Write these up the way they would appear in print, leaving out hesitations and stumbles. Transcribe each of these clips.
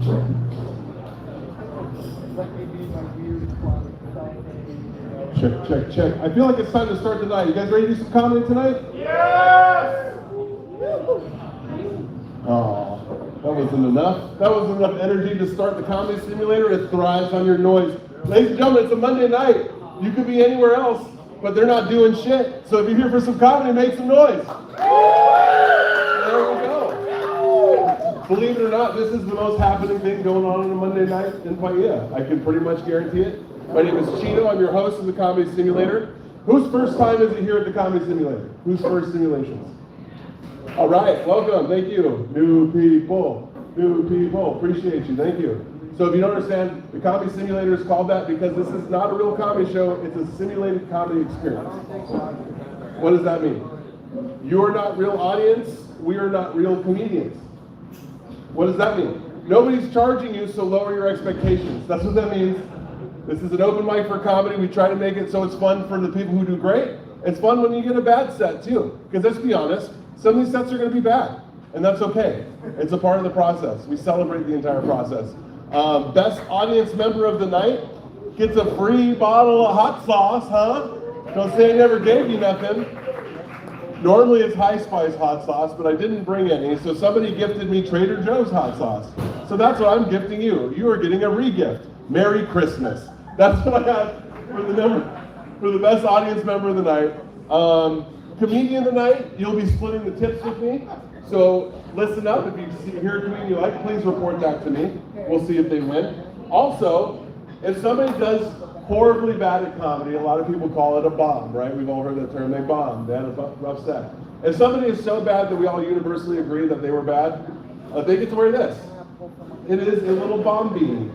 Check, check, check. I feel like it's time to start tonight. You guys ready to do some comedy tonight? Yes! Oh, that wasn't enough. That wasn't enough energy to start the comedy simulator. It thrives on your noise. Ladies and gentlemen, it's a Monday night. You could be anywhere else, but they're not doing shit. So if you're here for some comedy, make some noise. There we go. Believe it or not, this is the most happening thing going on a Monday night in Paia. I can pretty much guarantee it. My name is Chino. I'm your host of the Comedy Simulator. Whose first time is it here at the Comedy Simulator? Whose first simulations? All right, welcome. Thank you. New people. New people. Appreciate you. Thank you. So if you don't understand, the Comedy Simulator is called that because this is not a real comedy show. It's a simulated comedy experience. What does that mean? You are not real audience. We are not real comedians. What does that mean? Nobody's charging you, so lower your expectations. That's what that means. This is an open mic for comedy. We try to make it so it's fun for the people who do great. It's fun when you get a bad set too. Because let's be honest, some of these sets are going to be bad. And that's okay. It's a part of the process. We celebrate the entire process. Best audience member of the night gets a free bottle of hot sauce, huh? Don't say I never gave you nothing. Normally it's High Spice hot sauce, but I didn't bring any, so somebody gifted me Trader Joe's hot sauce. So that's what I'm gifting you. You are getting a re-gift. Merry Christmas. That's what I have for the best audience member of the night. Comedian of the night, you'll be splitting the tips with me. So listen up. If you hear a comedian you like, please report that to me. We'll see if they win. Also, if somebody does horribly bad at comedy, a lot of people call it a bomb, right? We've all heard that term, they bombed, they had a rough set. If somebody is so bad that we all universally agree that they were bad, they get to wear this. It is a little bomb beanie.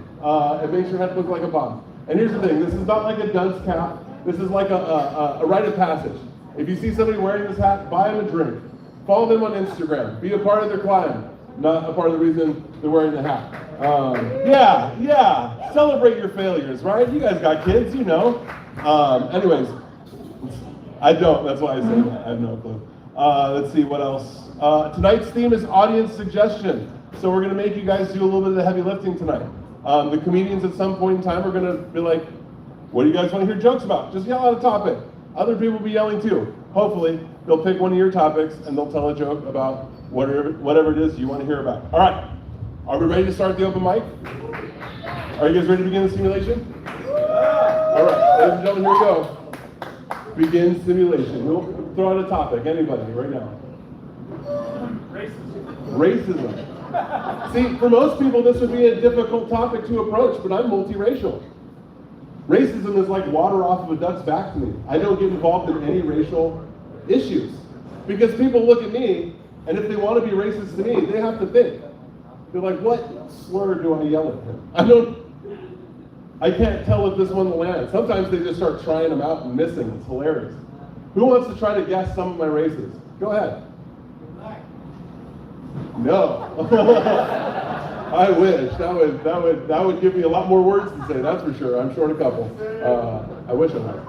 It makes your head look like a bomb. And here's the thing, this is not like a dunce cap. This is like a rite of passage. If you see somebody wearing this hat, buy them a drink. Follow them on Instagram. Be a part of their climb, not a part of the reason they're wearing the hat. Yeah. Celebrate your failures, right? You guys got kids, you know. Anyways, I don't. That's why I say that. I have no clue. Let's see what else. Tonight's theme is audience suggestion. So we're going to make you guys do a little bit of the heavy lifting tonight. The comedians at some point in time are going to be like, what do you guys want to hear jokes about? Just yell out a topic. Other people will be yelling too. Hopefully, they'll pick one of your topics and they'll tell a joke about whatever it is you want to hear about. All right. Are we ready to start the open mic? Are you guys ready to begin the simulation? All right, ladies and gentlemen, here we go. Begin simulation. We'll throw out a topic. Anybody, right now. Racism. See, for most people, this would be a difficult topic to approach, but I'm multiracial. Racism is like water off of a duck's back to me. I don't get involved in any racial issues. Because people look at me, and if they want to be racist to me, they have to think. They're like, what slur do I yell at him? I can't tell if this one will land. Sometimes they just start trying them out and missing. It's hilarious. Who wants to try to guess some of my races? Go ahead. No. I wish. That would give me a lot more words to say, that's for sure. I'm short a couple. I wish I had.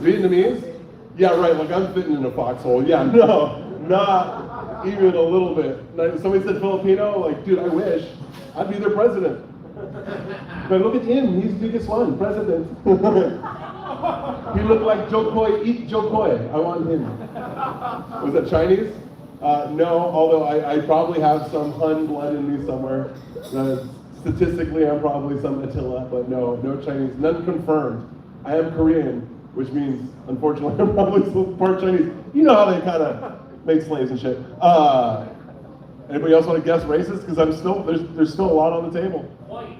Vietnamese? Yeah, right, like I'm fitting in a foxhole. Yeah, no, not even a little bit. Somebody said Filipino, like, dude, I wish. I'd be their president. But look at him, he's the biggest one, president. He looked like Joe Coy, eat Joe Coy. I want him. Was that Chinese? No, although I probably have some Hun blood in me somewhere. Statistically, I'm probably some Attila, but no Chinese, none confirmed. I am Korean, which means, unfortunately, I'm probably still part Chinese. You know how they kind of make slaves and shit. Anybody else want to guess racist? Because there's still a lot on the table. White.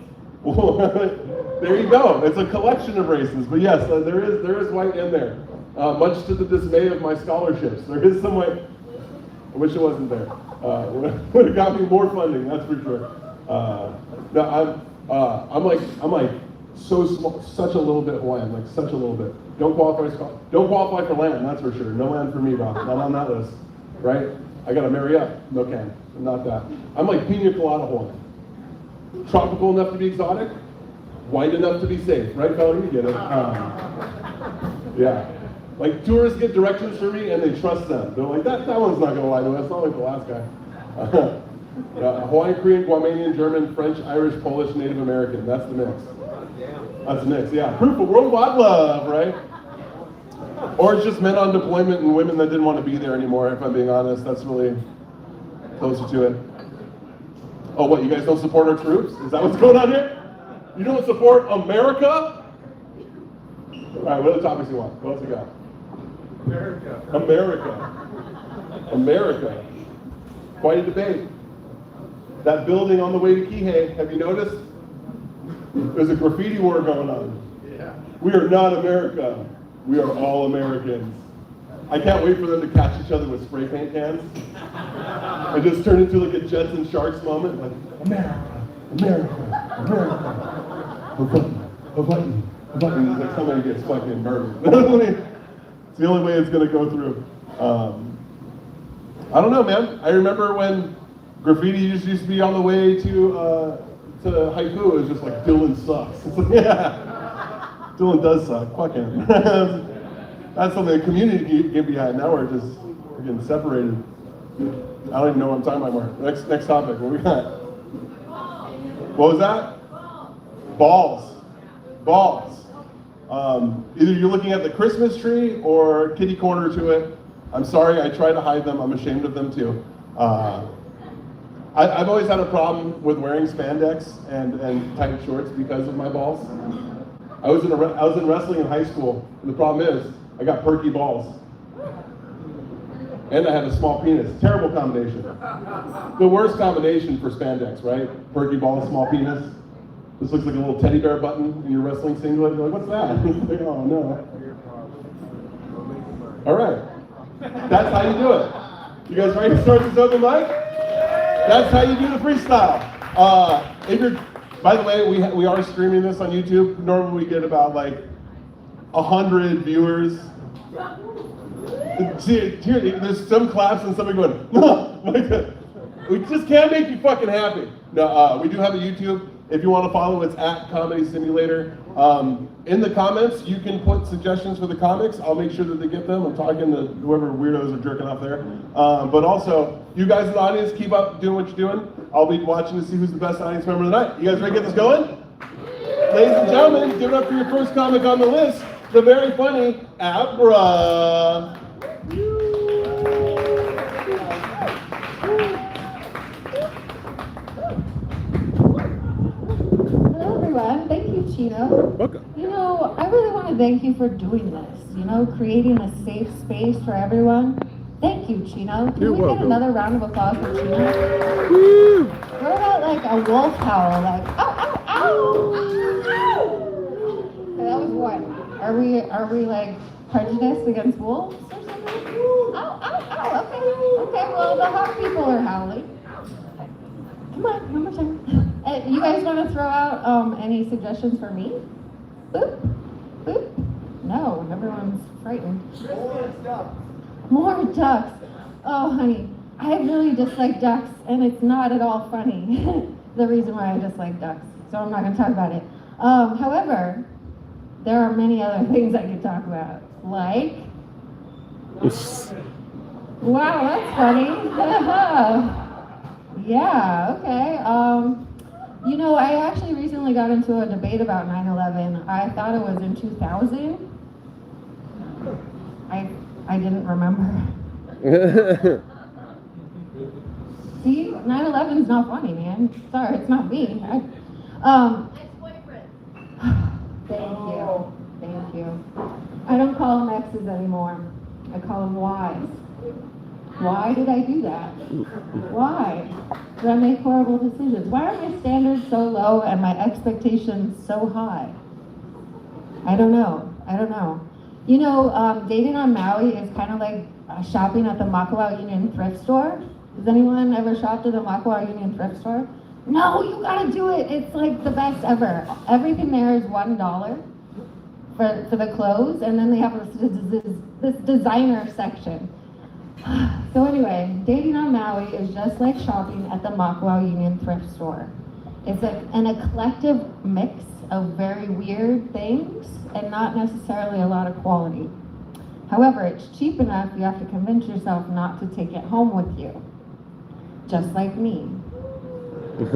There you go. It's a collection of races, but yes, there is white in there. Much to the dismay of my scholarships, there is some white. I wish it wasn't there. Would have got me more funding, that's for sure. No, I'm like so small, such a little bit Hawaiian, like such a little bit. Don't qualify for land, that's for sure. No land for me, Rob. Not on that list, right? I gotta marry up. No can. I'm not that. I'm like pina colada Hawaiian. Tropical enough to be exotic, white enough to be safe, right, fella? You get it. Yeah. Like tourists get directions from me and they trust them. They're like, that one's not gonna lie to us, not like the last guy. Hawaiian, Korean, Guamanian, German, French, Irish, Polish, Native American. That's the mix. That's the mix, yeah. Proof of worldwide love, right? Or it's just men on deployment and women that didn't want to be there anymore, if I'm being honest. That's really closer to it. Oh, what, you guys don't support our troops? Is that what's going on here? You don't support America? All right, what are the topics you want? What else we got? America. Quite a debate. That building on the way to Kihei, have you noticed? There's a graffiti war going on. Yeah. We are not America. We are all Americans. I can't wait for them to catch each other with spray paint cans. And just turn into like a Jets and Sharks moment, like, America. A button. It's like somebody gets fucking murdered. It's the only way it's gonna go through. I don't know, man. I remember when graffiti used to be on the way to haiku. It was just like, Dylan sucks. It's like, yeah, Dylan does suck. Fuck him. That's something the community can get behind. Now we're getting separated. I don't even know what I'm talking about more. Next topic. What we got? What was that? Balls. Either you're looking at the Christmas tree or kitty corner to it. I'm sorry, I try to hide them. I'm ashamed of them too. I've always had a problem with wearing spandex and tight shorts because of my balls. I was in wrestling in high school, and the problem is I got perky balls. And I had a small penis. Terrible combination. The worst combination for spandex, right? Perky balls, small penis. This looks like a little teddy bear button in your wrestling singlet. You're like, what's that? Like, oh no. All right. That's how you do it. You guys ready to start this open mic? That's how you do the freestyle. By the way, we are streaming this on YouTube. Normally we get about like 100 viewers. See, here, there's some claps and somebody going, we just can't make you fucking happy. No, we do have a YouTube. If you want to follow, it's at Comedy Simulator. In the comments, you can put suggestions for the comics. I'll make sure that they get them. I'm talking to whoever weirdos are jerking off there. But also, you guys in the audience, keep up doing what you're doing. I'll be watching to see who's the best audience member of the night. You guys ready to get this going? Ladies and gentlemen, give it up for your first comic on the list, the very funny Abra. Thank you, Chino. Welcome. You know, I really want to thank you for doing this, creating a safe space for everyone. Thank you, Chino. Can we get another round of applause for Chino? Woo! What about like a wolf howl, like, ow, ow, ow, ow? Okay, that was one. Are we like prejudiced against wolves or something? Ow, ow, ow, okay, well, the hot people are howling. Come on, one more time. You guys want to throw out any suggestions for me? Boop, boop. No, everyone's frightened. More ducks. Oh, honey, I really dislike ducks, and it's not at all funny. The reason why I dislike ducks, so I'm not going to talk about it. However, there are many other things I could talk about, like. Wow, that's funny. Yeah, okay. I actually recently got into a debate about 9/11. I thought it was in 2000. I didn't remember. See, 9/11 is not funny, man. Sorry, it's not me. Ex-boyfriend. Thank you. I don't call them exes anymore. I call them Ys. Why did I do that? Why did I make horrible decisions? Why are my standards so low and my expectations so high? I don't know. Dating on Maui is kind of like shopping at the Makawao Union thrift store. Has anyone ever shopped at the Makawao Union thrift store? No, you gotta do it. It's like the best ever. Everything there is $1 for the clothes, and then they have this designer section. So anyway, dating on Maui is just like shopping at the Makawao Union thrift store. It's an eclectic mix of very weird things and not necessarily a lot of quality. However, it's cheap enough you have to convince yourself not to take it home with you. Just like me. All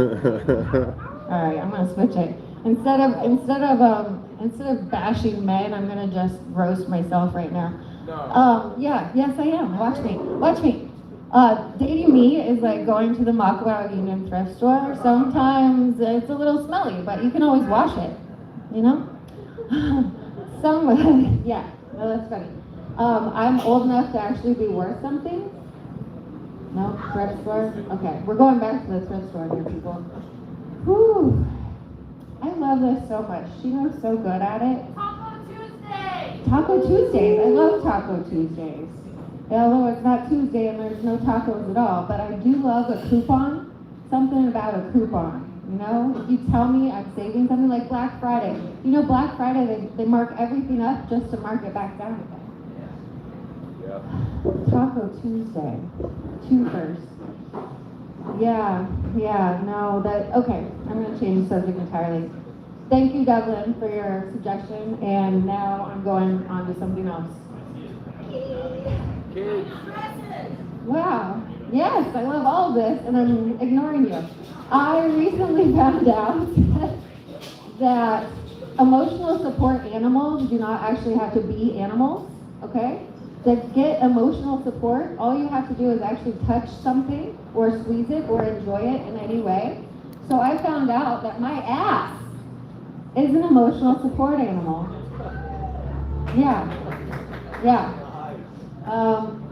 right, I'm gonna switch it. Instead of bashing men, I'm gonna just roast myself right now. Yeah, yes I am. Watch me. Watch me. Dating me is like going to the Makawao Union thrift store. Sometimes it's a little smelly, but you can always wash it. You know? Yeah, no, that's funny. I'm old enough to actually be worth something. No, thrift store? Okay, we're going back to the thrift store here, people. Whew. I love this so much. Shino's so good at it. Taco Tuesday! Taco Tuesdays. I love Taco Tuesdays. Although it's not Tuesday and there's no tacos at all, but I do love a coupon. Something about a coupon. You know, if you tell me I'm saving something like Black Friday. You know, Black Friday, they mark everything up just to mark it back down again. Taco Tuesday. Two first. Yeah, no, okay, I'm gonna change the subject entirely. Thank you, Devlin, for your suggestion, and now I'm going on to something else. Wow, yes, I love all of this, and I'm ignoring you. I recently found out that emotional support animals do not actually have to be animals, okay? To get emotional support, all you have to do is actually touch something or squeeze it or enjoy it in any way. So I found out that my ass is an emotional support animal. Yeah.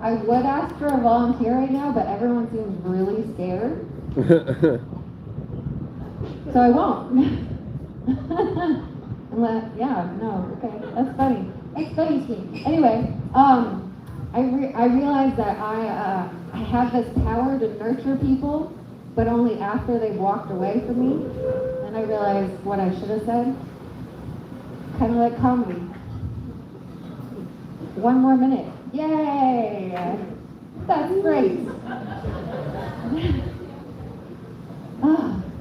I would ask for a volunteer right now, but everyone seems really scared. So I won't. Okay, that's funny. Explain to me. Anyway, I realized that I have this power to nurture people, but only after they've walked away from me. And I realized what I should have said. Kind of like comedy. One more minute. Yay! That's great.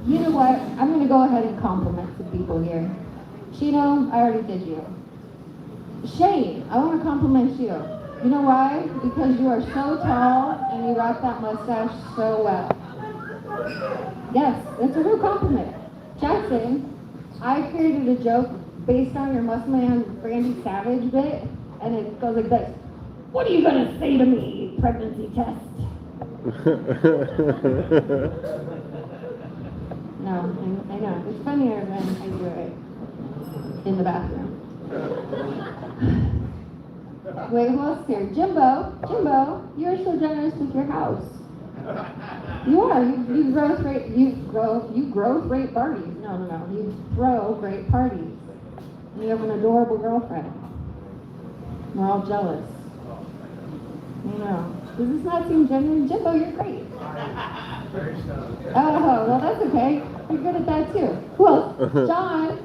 You know what? I'm going to go ahead and compliment some people here. Chino, I already did you. Shane, I want to compliment you. You know why? Because you are so tall and you rock that mustache so well. Yes, it's a real compliment. Jackson, I created a joke based on your Muscle Man Randy Savage bit, and it goes like this. What are you going to say to me, pregnancy test? No, I know. It's funnier when I do it in the bathroom. Wait, who else is here? Jimbo, you're so generous with your house. You are. You grow great parties. No. You throw great parties. You have an adorable girlfriend. We're all jealous. You know. Does this not seem genuine? Jimbo, you're great. Oh, well, that's okay. You're good at that too. Who else? John,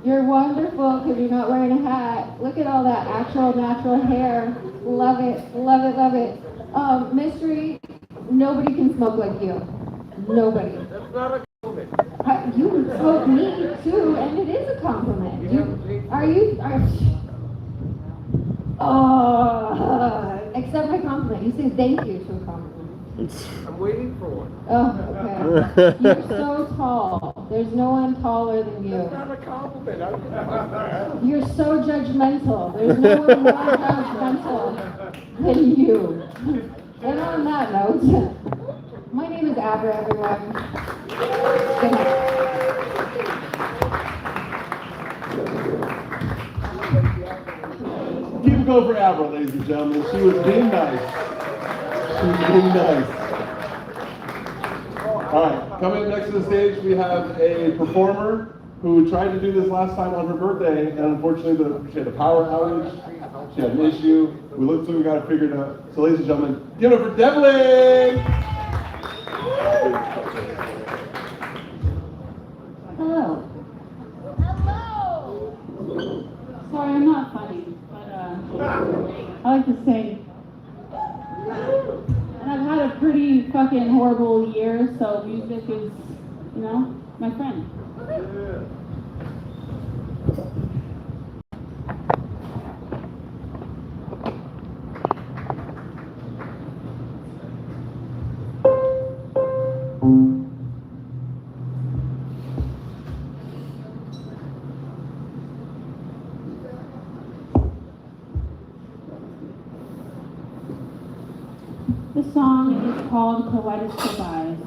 you're wonderful because you're not wearing a hat. Look at all that actual natural hair. Love it. Mystery, nobody can smoke like you. Nobody. That's not a compliment. You smoke me too, and it is a compliment. Accept my compliment. You say thank you to a compliment. I'm waiting for one. Oh, okay. You're so tall. There's no one taller than you. That's not a compliment. You're so judgmental. There's no one more judgmental than you. And on that note, my name is Abra, everyone. Good night. Keep it going for Abra, ladies and gentlemen. She was being nice. All right, coming up next to the stage, we have a performer who tried to do this last time on her birthday, and unfortunately, she had a power outage. She had an issue. We looked through, we got it figured out. So, ladies and gentlemen, give it up for Devlin! Hello. Sorry, I'm not funny, but I like to sing. And I've had a pretty fucking horrible year, so music is, my friend. called Kaleidoscope Eyes.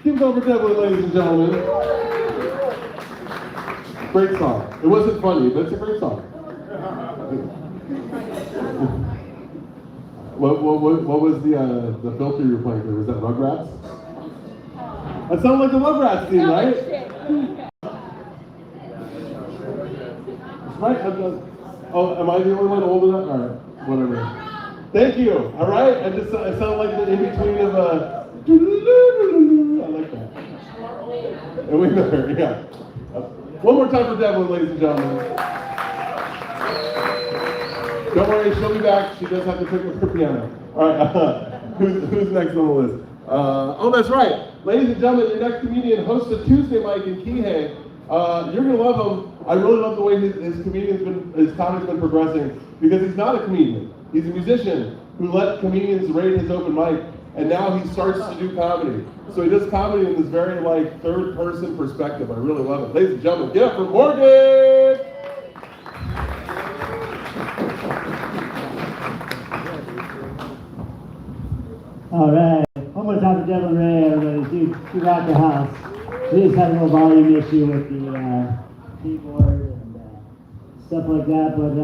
Give it over Devlin, ladies and gentlemen. Great song. It wasn't funny, but it's a great song. What was the filter you were playing there? Was that Rugrats? That sounded like the Rugrats theme, right? Right? Oh, am I the only one old enough? All right, whatever. Thank you. All right. I sound like the in between of I like that. And we met her, yeah. One more time for Devlin, ladies and gentlemen. Don't worry, she'll be back. She does have to pick up her piano. All right, who's next on the list? Oh, that's right. Ladies and gentlemen, your next comedian hosts a Tuesday mic in Kihei. You're gonna love him. I really love the way his comedy's been progressing, because he's not a comedian. He's a musician who let comedians rate his open mic, and now he starts to do comedy. So he does comedy in this very like third person perspective. I really love it. Ladies and gentlemen, get up for Morgan! All right, one more time for Devlin Ray, everybody. She rocked the house. We just had a little volume issue with the keyboard and stuff like that. But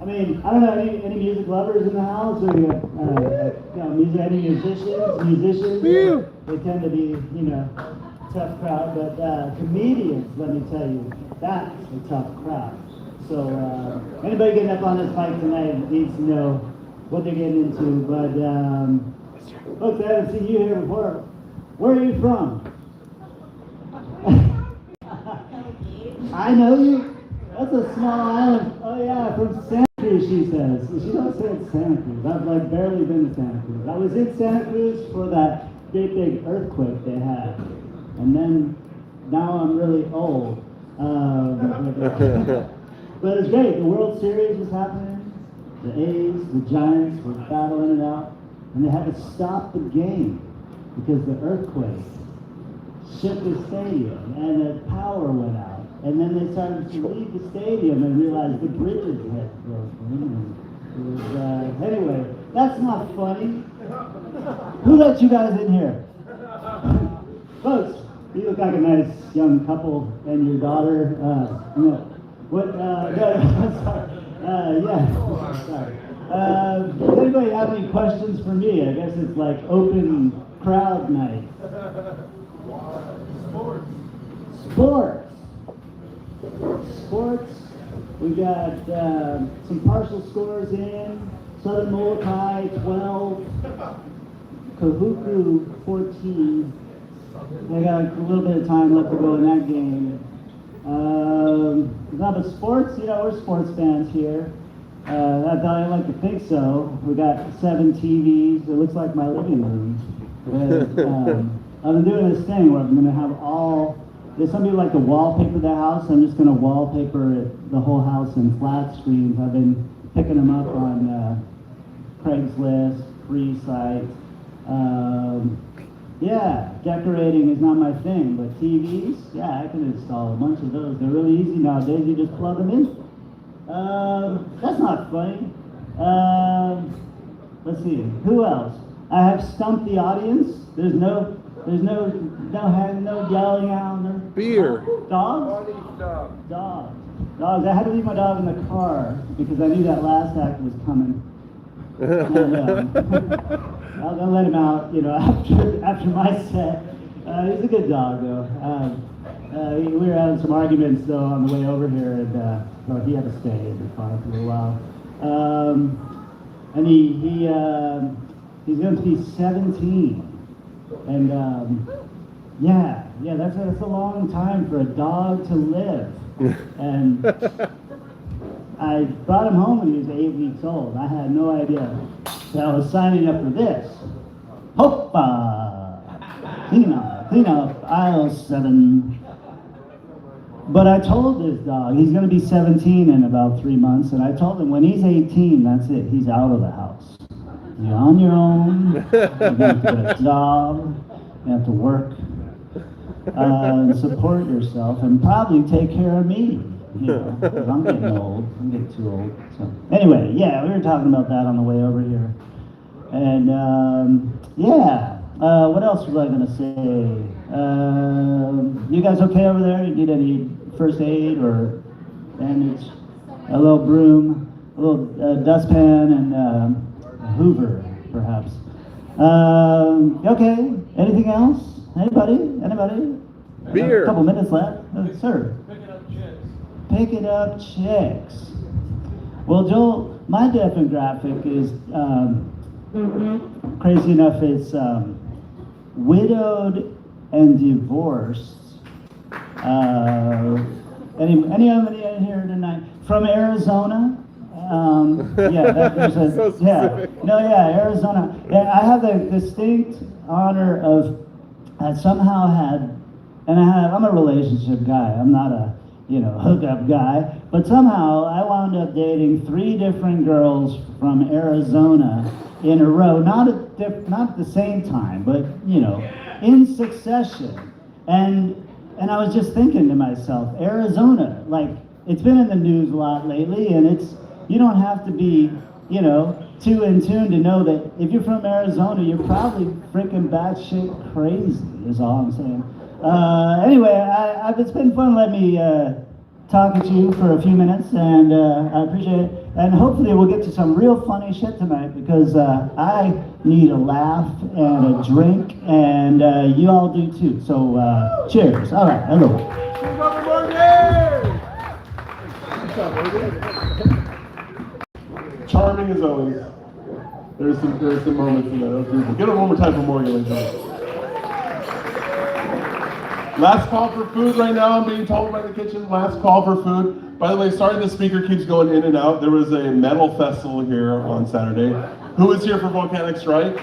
I mean, I don't know, any music lovers in the house, or any musicians? They tend to be, tough crowd. But comedians, let me tell you, that's a tough crowd. So anybody getting up on this mic tonight needs to know what they're getting into. But folks, I haven't seen you here before. Where are you from? I know you. That's a small island. Oh yeah, from Santa Cruz, she says. She don't say it's Santa Cruz. I've like barely been to Santa Cruz. I was in Santa Cruz for that big earthquake they had. And then, now I'm really old. But it's great. The World Series was happening. The A's, the Giants were battling it out. And they had to stop the game because the earthquake shook the stadium and the power went out. And then they started to leave the stadium and realized the bridges had broken. And it was, anyway, that's not funny. Who let you guys in here? Folks, you look like a nice young couple and your daughter. I'm sorry. Yeah, sorry. Does anybody have any questions for me? I guess it's like open crowd night. Sports. We got some partial scores in. Southern Molokai 12, Kahuku 14. I got a little bit of time left to go in that game. Now, but sports, we're sports fans here. I like to think so. We got 7 TVs. It looks like my living room. I've been doing this thing where I'm going to have there's some people like to wallpaper their house. I'm just going to wallpaper the whole house in flat screens. I've been picking them up on Craigslist, free sites. Yeah, decorating is not my thing, but TVs, yeah, I can install a bunch of those. They're really easy nowadays. You just plug them in. That's not funny. Let's see. Who else? I have stumped the audience. There's no yelling out. No, Beer. Dogs? Dogs. I had to leave my dog in the car because I knew that last act was coming. And, I'll let him out, after my set. He's a good dog, though. We were having some arguments, though, on the way over here, and so he had to stay in the car for a little while. And he's going to be 17. And that's a long time for a dog to live. And I brought him home when he was 8 weeks old. I had no idea that I was signing up for this. Hoppa! Clean up, aisle 7. But I told this dog, he's going to be 17 in about 3 months, and I told him when he's 18, that's it, he's out of the house. You're on your own, you have to get a job, you have to work, and support yourself, and probably take care of me. Because I'm getting old. I'm getting too old. So anyway, yeah, we were talking about that on the way over here. And what else was I gonna say? You guys okay over there? You need any first aid or bandage? A little broom, a little dustpan, and a Hoover, perhaps. Okay. Anything else? Anybody? Beer. A couple minutes left. Sir. Picking up chicks. Well, Joel, my demographic is crazy enough. It's widowed and divorced. Anybody in here tonight from Arizona? There's a, So specific. Arizona. Yeah, I have the distinct honor of somehow had, and I'm a relationship guy. I'm not a hookup guy, but somehow I wound up dating 3 different girls from Arizona in a row, not at the same time, but in succession. And I was just thinking to myself, Arizona, like, it's been in the news a lot lately, and you don't have to be, too in tune to know that if you're from Arizona, you're probably freaking batshit crazy, is all I'm saying. Anyway, it's been fun letting me talk to you for a few minutes, and I appreciate it. And hopefully we'll get to some real funny shit tonight, because I need a laugh and a drink, and you all do too. So cheers. All right, hello. Charming as always. There's some moments in there. That was beautiful. Get it one more time for Morgan, ladies and gentlemen. Last call for food right now. I'm being told by the kitchen. Last call for food. By the way, sorry the speaker keeps going in and out. There was a metal festival here on Saturday. Who was here for Volcanic Strike?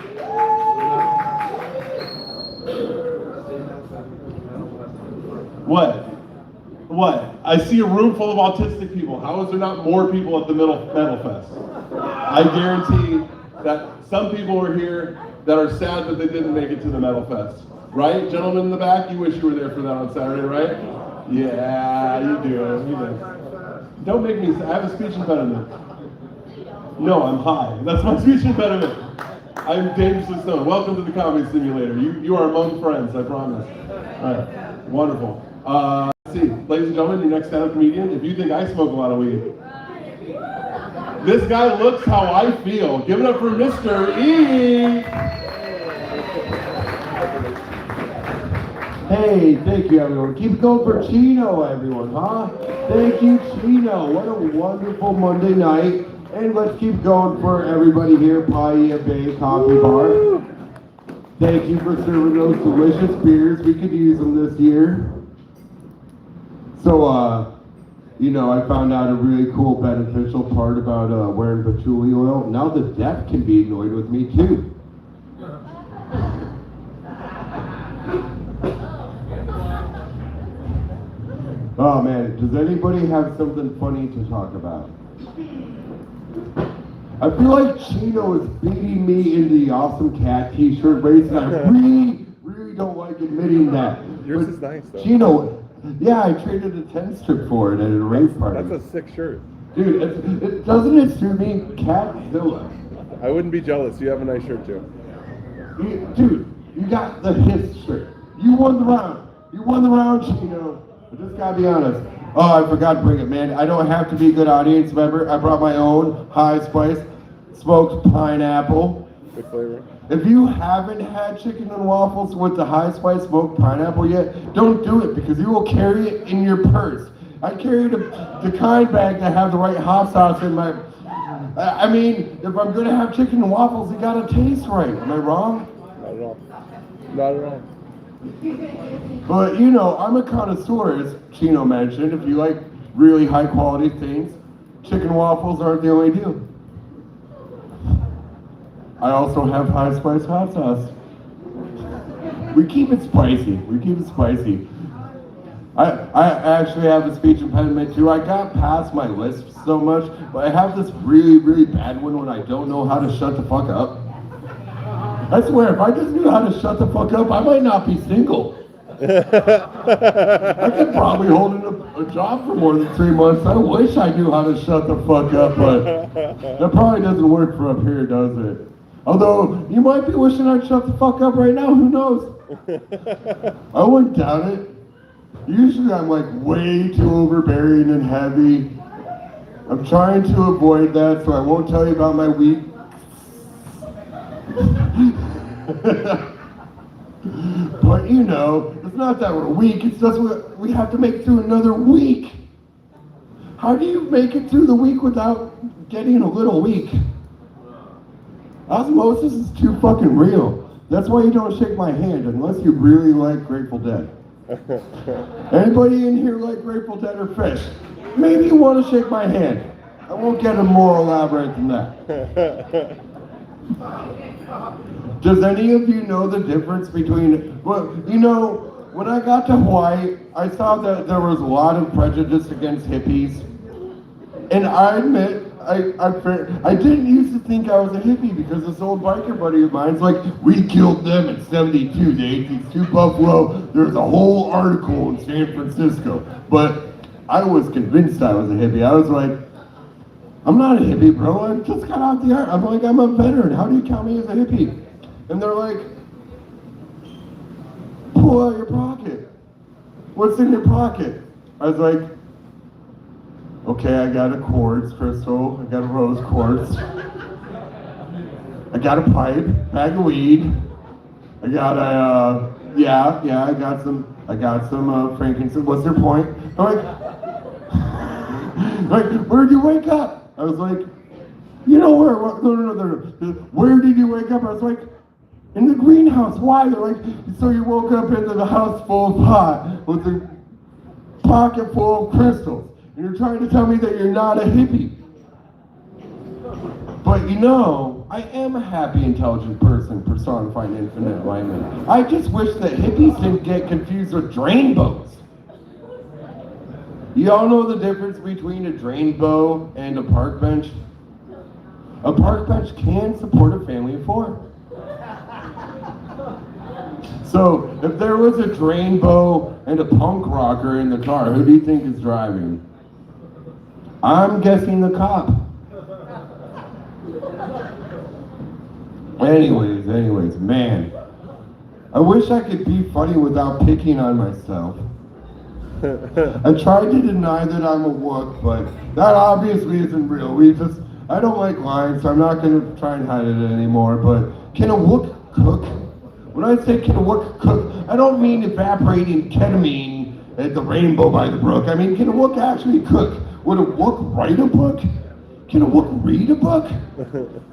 What? I see a room full of autistic people. How is there not more people at the Metal Fest? I guarantee that some people were here that are sad that they didn't make it to the Metal Fest. Right? Gentlemen in the back, you wish you were there for that on Saturday, right? Yeah, you do. Don't make me, I have a speech impediment. No, I'm high. That's my speech impediment. I'm dangerously stoned. Welcome to the Comedy Simulator. You are among friends, I promise. All right, wonderful. Let's see, ladies and gentlemen, your next stand-up comedian, if you think I smoke a lot of weed, this guy looks how I feel. Give it up for Mr. E. Hey, thank you everyone. Keep it going for Chino, everyone, huh? Thank you, Chino. What a wonderful Monday night. And let's keep going for everybody here, Paia Bay Coffee Bar. Thank you for serving those delicious beers. We could use them this year. So, I found out a really cool beneficial part about wearing patchouli oil. Now the deaf can be annoyed with me too. Oh man, does anybody have something funny to talk about? I feel like Chino is beating me in the Awesome Cat t-shirt race, and I really don't like admitting that. Yours But is nice though. Chino, yeah, I traded a 10 strip for it at a rave party. That's a sick shirt. Dude, doesn't it suit me? Catzilla. I wouldn't be jealous. You have a nice shirt too. Dude, you got the hit shirt. You won the round. Chino. But just gotta be honest. Oh, I forgot to bring it, man. I don't have to be a good audience member. I brought my own high spice smoked pineapple. Good flavor. If you haven't had chicken and waffles with the high spice smoked pineapple yet, don't do it because you will carry it in your purse. I carry the kind bag that have the right hot sauce in my. I mean, if I'm gonna have chicken and waffles, it gotta taste right. Am I wrong? Not at all. Not at all. But I'm a connoisseur, as Chino mentioned. If you like really high quality things, chicken waffles aren't the only deal. I also have high spice hot sauce. We keep it spicy. I actually have a speech impediment too. I got past my lisp so much, but I have this really bad one when I don't know how to shut the fuck up. I swear, if I just knew how to shut the fuck up, I might not be single. I could probably hold a job for more than 3 months. I wish I knew how to shut the fuck up, but that probably doesn't work for up here, does it? Although, you might be wishing I'd shut the fuck up right now, who knows? I wouldn't doubt it. Usually I'm like way too overbearing and heavy. I'm trying to avoid that, so I won't tell you about my week. But it's not that we're weak, it's just we have to make it through another week. How do you make it through the week without getting a little weak? Osmosis is too fucking real. That's why you don't shake my hand unless you really like Grateful Dead. Anybody in here like Grateful Dead or Fish? Maybe you want to shake my hand. I won't get more elaborate than that. Does any of you know the difference between, well, you know, when I got to Hawaii, I saw that there was a lot of prejudice against hippies. And I admit, I didn't used to think I was a hippie because this old biker buddy of mine's like, we killed them in '72, they ate these 2 buffalo. There's a whole article in San Francisco. But I was convinced I was a hippie. I was like, I'm not a hippie, bro. I just got out the art. I'm like, I'm a veteran. How do you count me as a hippie? And they're like, pull out your pocket. What's in your pocket? I was like, okay, I got a quartz crystal. I got a rose quartz. I got a pipe, bag of weed. I got a, I got some frankincense. What's your point? I'm like, where'd you wake up? I was like, you know where? No. Where did you wake up? I was like, in the greenhouse. Why? They're like, so you woke up into the house full of pot with a pocket full of crystals. And you're trying to tell me that you're not a hippie. But you know, I am a happy, intelligent person personifying infinite alignment. I just wish that hippies didn't get confused with drainbows. You all know the difference between a drainbow and a park bench? A park bench can support a family of 4. So, if there was a drainbow and a punk rocker in the car, who do you think is driving? I'm guessing the cop. Anyways, man. I wish I could be funny without picking on myself. I tried to deny that I'm a wook, but that obviously isn't real. I don't like lying, so I'm not going to try and hide it anymore, but can a wook cook? When I say can a wook cook, I don't mean evaporating ketamine at the Rainbow by the Brook. I mean, can a wook actually cook? Would a wook write a book? Can a wook read a book?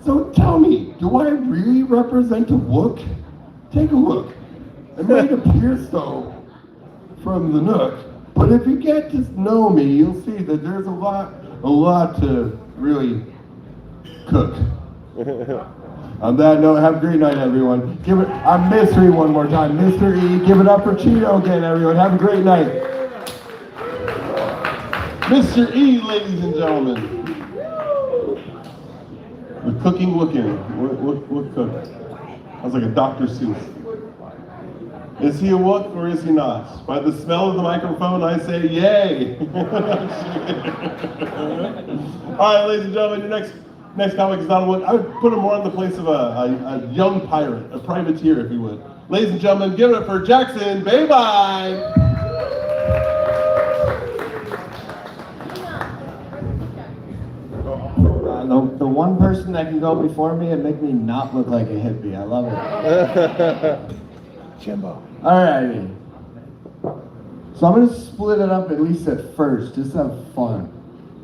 So tell me, do I really represent a wook? Take a look. It might appear so from the Nook, but if you get to know me, you'll see that there's a lot to really cook. On that note, have a great night, everyone. I'm Mystery one more time. Mr. E, give it up for Chino again, everyone. Have a great night. Mr. E, ladies and gentlemen. The cooking looking. What cook? Sounds like a Dr. Seuss. Is he a wook or is he not? By the smell of the microphone, I say yay. All right, ladies and gentlemen, your next comic is not a wook. I would put him more in the place of a young pirate, a privateer, if you would. Ladies and gentlemen, give it up for Jackson. Bye-bye. The one person that can go before me and make me not look like a hippie. I love it. Jimbo. Alrighty. So I'm going to split it up at least at first, just to have fun.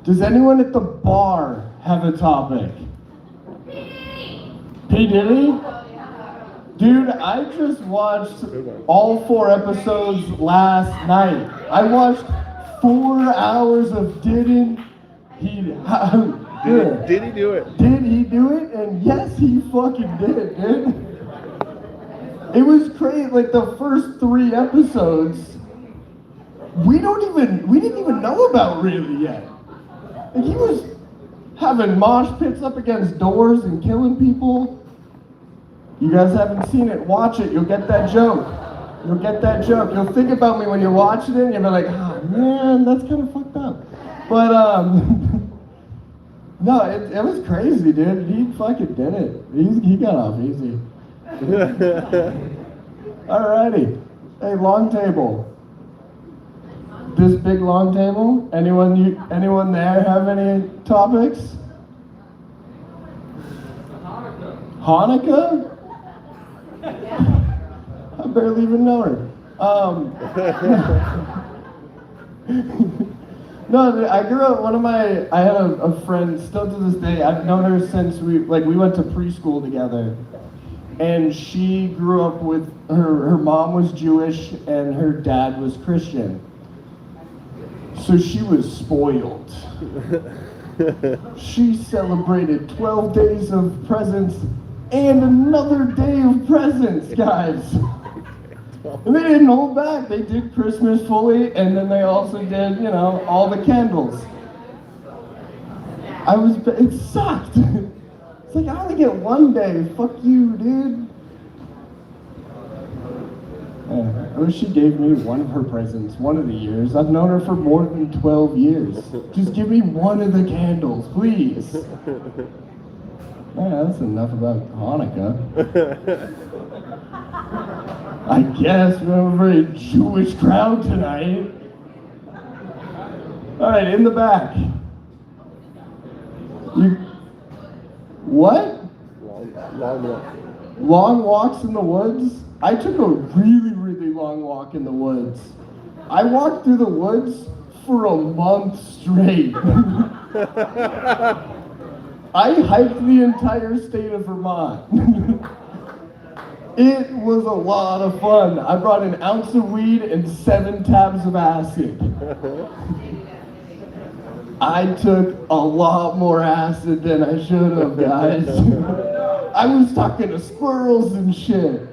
Does anyone at the bar have a topic? P. Diddy? Dude, I just watched all 4 episodes last night. I watched 4 hours of Did he do it? Did he do it? And yes, he fucking did, dude. It was crazy. Like the first 3 episodes, we didn't even know about really yet. Like he was having mosh pits up against doors and killing people. You guys haven't seen it, watch it, you'll get that joke. You'll think about me when you're watching it and you'll be like, oh man, that's kind of fucked up. But no, it was crazy, dude. He fucking did it. He got off easy. Alrighty. Hey, long table. This big long table? Anyone there have any topics? Hanukkah? I barely even know her. No, I grew up, I had a friend, still to this day, I've known her since we went to preschool together. And she grew up with, her mom was Jewish and her dad was Christian. So she was spoiled. She celebrated 12 days of presents and another day of presents, guys. And they didn't hold back. They did Christmas fully, and then they also did, you know, all the candles. It sucked. It's like, I only get one day. Fuck you, dude. I wish she gave me one of her presents one of the years. I've known her for more than 12 years. Just give me one of the candles, please. Yeah, that's enough about Hanukkah. I guess we have a very Jewish crowd tonight. All right, in the back. What? Long walks in the woods? I took a really, really long walk in the woods. I walked through the woods for a month straight. I hiked the entire state of Vermont. It was a lot of fun. I brought an ounce of weed and 7 tabs of acid. I took a lot more acid than I should have, guys. I was talking to squirrels and shit.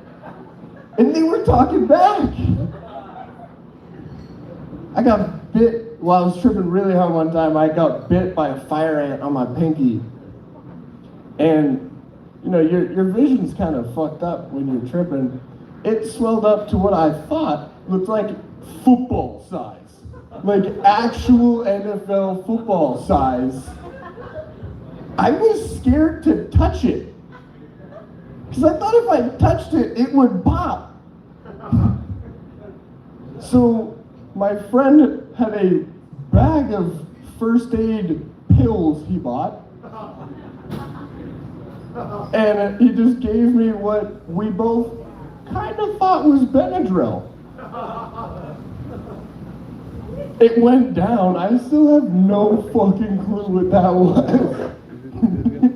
And they were talking back. I got bit while I was tripping really hard one time. I got bit by a fire ant on my pinky. And you know, your vision's kind of fucked up when you're tripping. It swelled up to what I thought looked like football size. Like actual NFL football size. I was scared to touch it. Because I thought if I touched it, it would pop. So my friend had a bag of first aid pills he bought. And he just gave me what we both kind of thought was Benadryl. It went down. I still have no fucking clue what that was.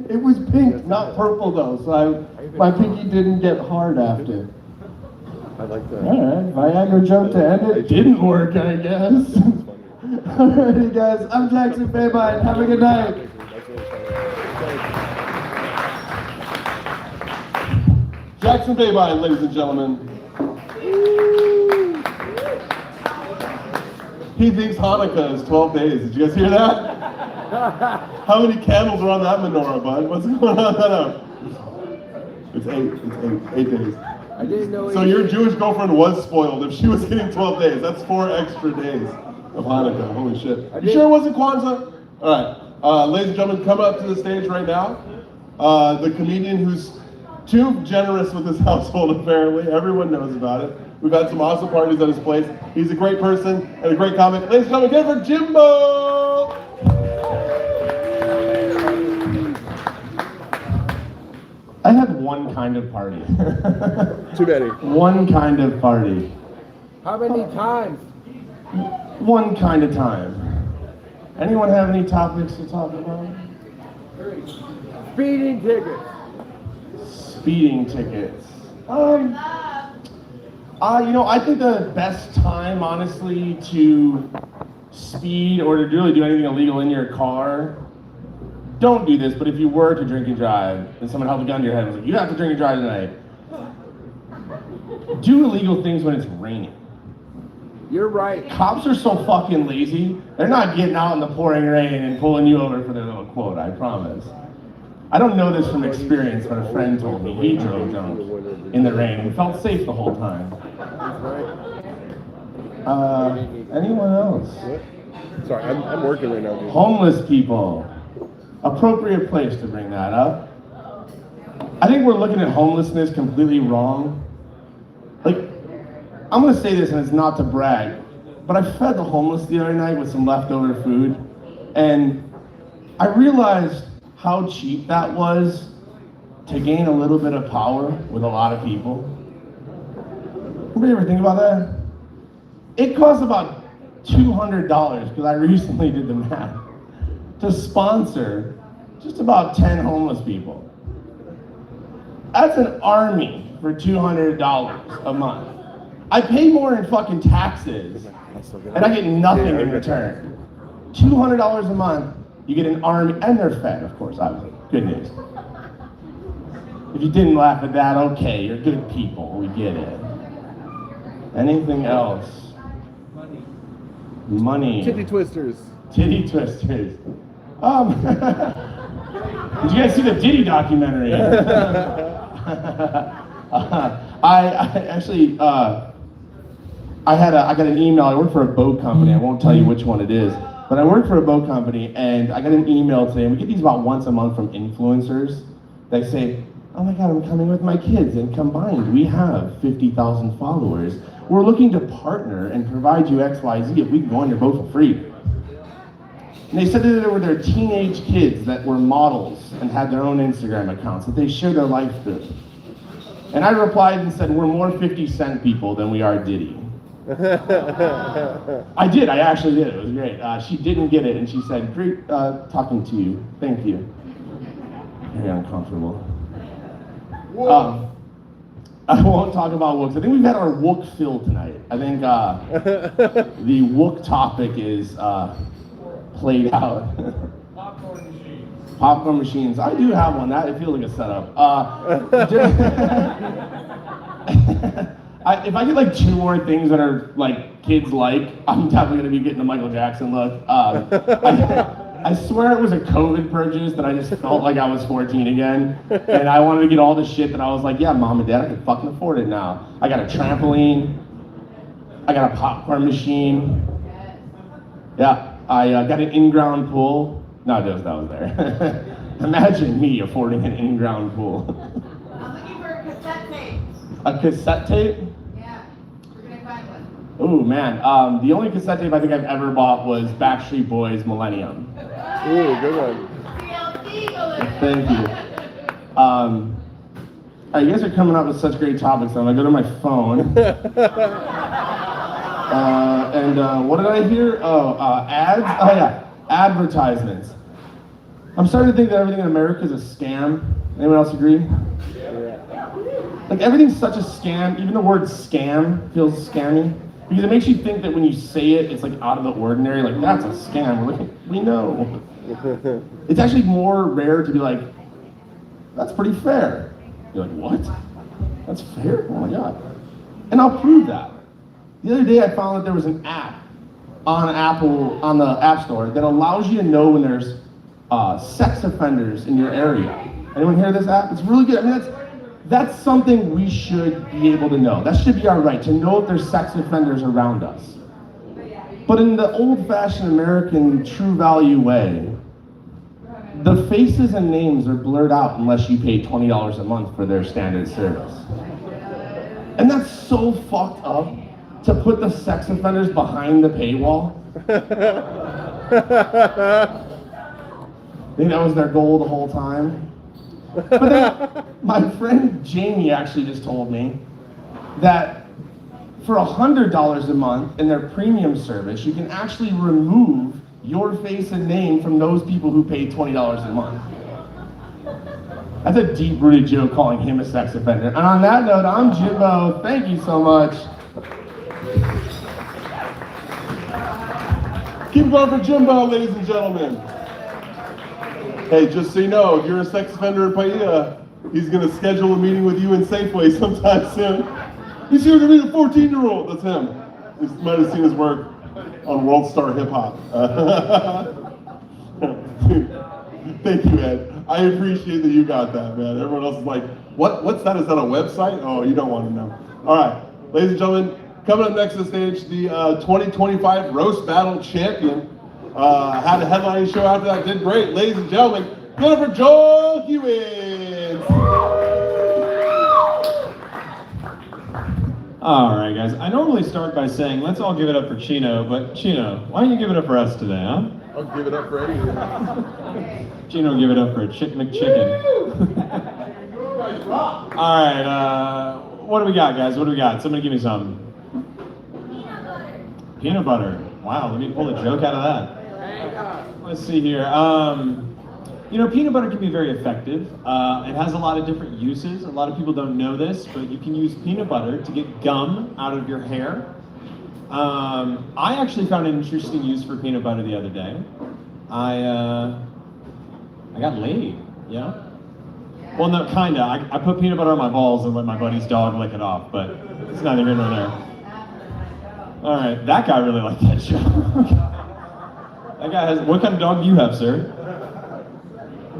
It was pink, not purple though, so my pinky didn't get hard after. I like that. Alright, Viagra joke to end it. Didn't work, I guess. Alrighty guys, I'm Jackson Baybine. Have a good night. Jackson Baybine, ladies and gentlemen. He thinks Hanukkah is 12 days. Did you guys hear that? How many candles are on that menorah, bud? What's going on? It's 8 days. I didn't know. So your Jewish girlfriend was spoiled if she was getting 12 days. That's 4 extra days of Hanukkah. Holy shit. You sure it wasn't Kwanzaa? All right. Ladies and gentlemen, come up to the stage right now. The comedian who's too generous with his household, apparently. Everyone knows about it. We've had some awesome parties at his place. He's a great person and a great comic. Ladies and gentlemen, get it for Jimbo! I had one kind of party. Too many. One kind of party. How many times? One kind of time. Anyone have any topics to talk about? Speeding tickets. Speeding tickets. You know, I think the best time, honestly, to speed or to really do anything illegal in your car, don't do this, but if you were to drink and drive, and someone held a gun to your head and was like, you have to drink and drive tonight, do illegal things when it's raining. You're right. Cops are so fucking lazy, they're not getting out in the pouring rain and pulling you over for their little quote, I promise. I don't know this from experience, but a friend told me he drove drunk in the rain and felt safe the whole time. Anyone else? Sorry, I'm working right now, dude. Homeless people. Appropriate place to bring that up. I think we're looking at homelessness completely wrong. Like, I'm gonna say this and it's not to brag, but I fed the homeless the other night with some leftover food, and I realized how cheap that was to gain a little bit of power with a lot of people. Anybody ever think about that? It costs about $200, because I recently did the math, to sponsor just about 10 homeless people. That's an army for $200 a month. I pay more in fucking taxes, and I get nothing in return. $200 a month, you get an army, and they're fed, of course, obviously. Good news. If you didn't laugh at that, okay, you're good people, we get it. Anything else? Money. Titty twisters. Titty twisters. Did you guys see the Diddy documentary? I actually, I got an email. I work for a boat company. I won't tell you which one it is, but I work for a boat company, and I got an email today. And we get these about once a month from influencers. They say, "Oh my God, I'm coming with my kids, and combined we have 50,000 followers. We're looking to partner and provide you XYZ if we can go on your boat for free." And they said that there were their teenage kids that were models and had their own Instagram accounts that they shared their life through. And I replied and said, "We're more 50 Cent people than we are Diddy." I did, I actually did, it was great. She didn't get it, and she said, "Great talking to you, thank you." Very uncomfortable. I won't talk about Wooks. I think we've had our Wook fill tonight. I think the Wook topic is played out. Popcorn machines. I do have one. That it feels like a setup. If I get like 2 more things that are like kids like, I'm definitely gonna be getting the Michael Jackson look. I swear it was a COVID purchase that I just felt like I was 14 again, and I wanted to get all the shit that I was like, yeah, Mom and Dad, I can fucking afford it now. I got a trampoline. I got a popcorn machine. Yeah, I got an in-ground pool. No, that was there. Imagine me affording an in-ground pool. I'm looking for a cassette tape. A cassette tape? Yeah, we're gonna find one. Oh man, the only cassette tape I think I've ever bought was Backstreet Boys' Millennium. Ooh, good one. Thank you. You guys are coming up with such great topics. I'm gonna go to my phone. And what did I hear? Ads? Oh yeah, advertisements. I'm starting to think that everything in America is a scam. Anyone else agree? Like everything's such a scam. Even the word scam feels scammy. Because it makes you think that when you say it, it's like out of the ordinary. Like, that's a scam. We're like, we know. It's actually more rare to be like, that's pretty fair. You're like, what? That's fair? Oh my God. And I'll prove that. The other day I found that there was an app on Apple, on the App Store, that allows you to know when there's sex offenders in your area. Anyone hear this app? It's really good. I mean, that's something we should be able to know. That should be our right, to know if there's sex offenders around us. But in the old-fashioned American true value way, the faces and names are blurred out unless you pay $20 a month for their standard service. And that's so fucked up to put the sex offenders behind the paywall. I think that was their goal the whole time. But then my friend Jamie actually just told me that for $100 a month in their premium service, you can actually remove your face and name from those people who pay $20 a month. That's a deep-rooted joke calling him a sex offender. And on that note, I'm Jimbo. Thank you so much. Keep going for Jimbo, ladies and gentlemen. Hey, just so you know, if you're a sex offender in Paia, he's going to schedule a meeting with you in Safeway sometime soon. He's here to meet a 14-year-old. That's him. You might have seen his work on World Star Hip Hop. Thank you, Ed. I appreciate that you got that, man. Everyone else is like, what's that? Is that a website? Oh, you don't want to know. All right, ladies and gentlemen, coming up next to the stage, the 2025 Roast Battle Champion. Had a headlining show after that, did great. Ladies and gentlemen, give it up for Joel Hewins. All right, guys. I normally start by saying, let's all give it up for Chino, but Chino, why don't you give it up for us today, huh? I'll give it up for Eddie. Chino, give it up for Chick McChicken. All right, what do we got, guys? What do we got? Somebody give me some. Peanut butter. Peanut butter. Wow, let me pull a joke out of that. Let's see here. You know, peanut butter can be very effective. It has a lot of different uses. A lot of people don't know this, but you can use peanut butter to get gum out of your hair. I actually found an interesting use for peanut butter the other day. I got laid, yeah? Well, no, kinda. I put peanut butter on my balls and let my buddy's dog lick it off, but it's neither here nor there. All right, that guy really liked that show. That guy has, what kind of dog do you have, sir?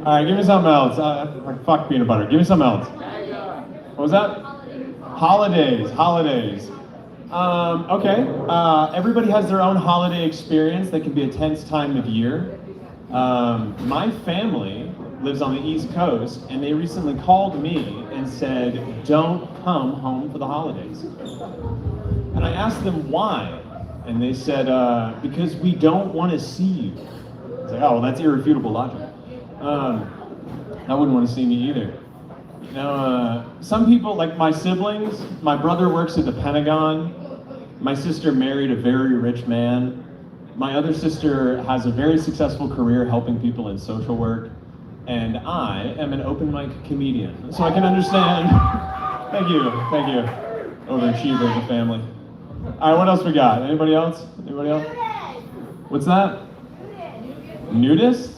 All right, give me something else. Like, fuck peanut butter. Give me something else. What was that? Holidays. Okay. Everybody has their own holiday experience that can be a tense time of year. My family lives on the East Coast, and they recently called me and said, don't come home for the holidays. And I asked them why, and they said, because we don't want to see you. I was like, oh, well, that's irrefutable logic. I wouldn't want to see me either. You know, some people, like my siblings, my brother works at the Pentagon, my sister married a very rich man, my other sister has a very successful career helping people in social work, and I am an open mic comedian. So I can understand. Thank you. Overachiever of the family. All right, what else we got? Anybody else? What's that? Nudists?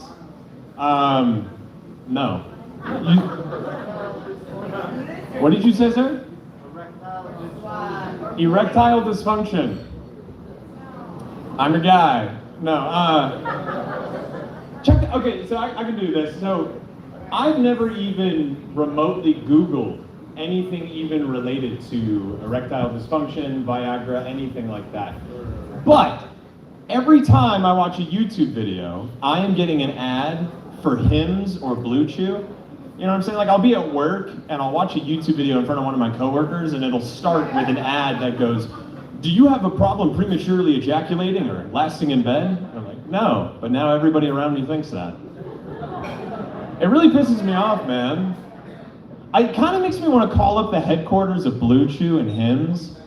No. What did you say, sir? Erectile dysfunction. I'm your guy. No, okay, so I can do this. So I've never even remotely Googled anything even related to erectile dysfunction, Viagra, anything like that. But every time I watch a YouTube video, I am getting an ad for Hims or Blue Chew. You know what I'm saying? Like, I'll be at work and I'll watch a YouTube video in front of one of my coworkers and it'll start with an ad that goes, do you have a problem prematurely ejaculating or lasting in bed? And I'm like, no, but now everybody around me thinks that. It really pisses me off, man. It kind of makes me want to call up the headquarters of Blue Chew and Hims.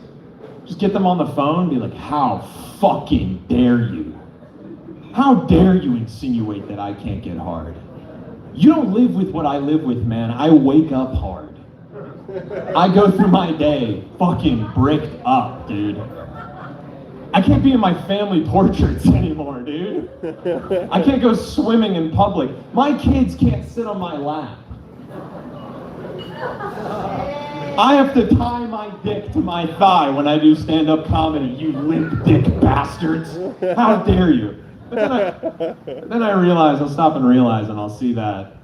Just get them on the phone and be like, how fucking dare you? How dare you insinuate that I can't get hard? You don't live with what I live with, man. I wake up hard. I go through my day fucking bricked up, dude. I can't be in my family portraits anymore, dude. I can't go swimming in public. My kids can't sit on my lap. I have to tie my dick to my thigh when I do stand-up comedy, you limp dick bastards. How dare you? But then I realize, I'll stop and realize, and I'll see that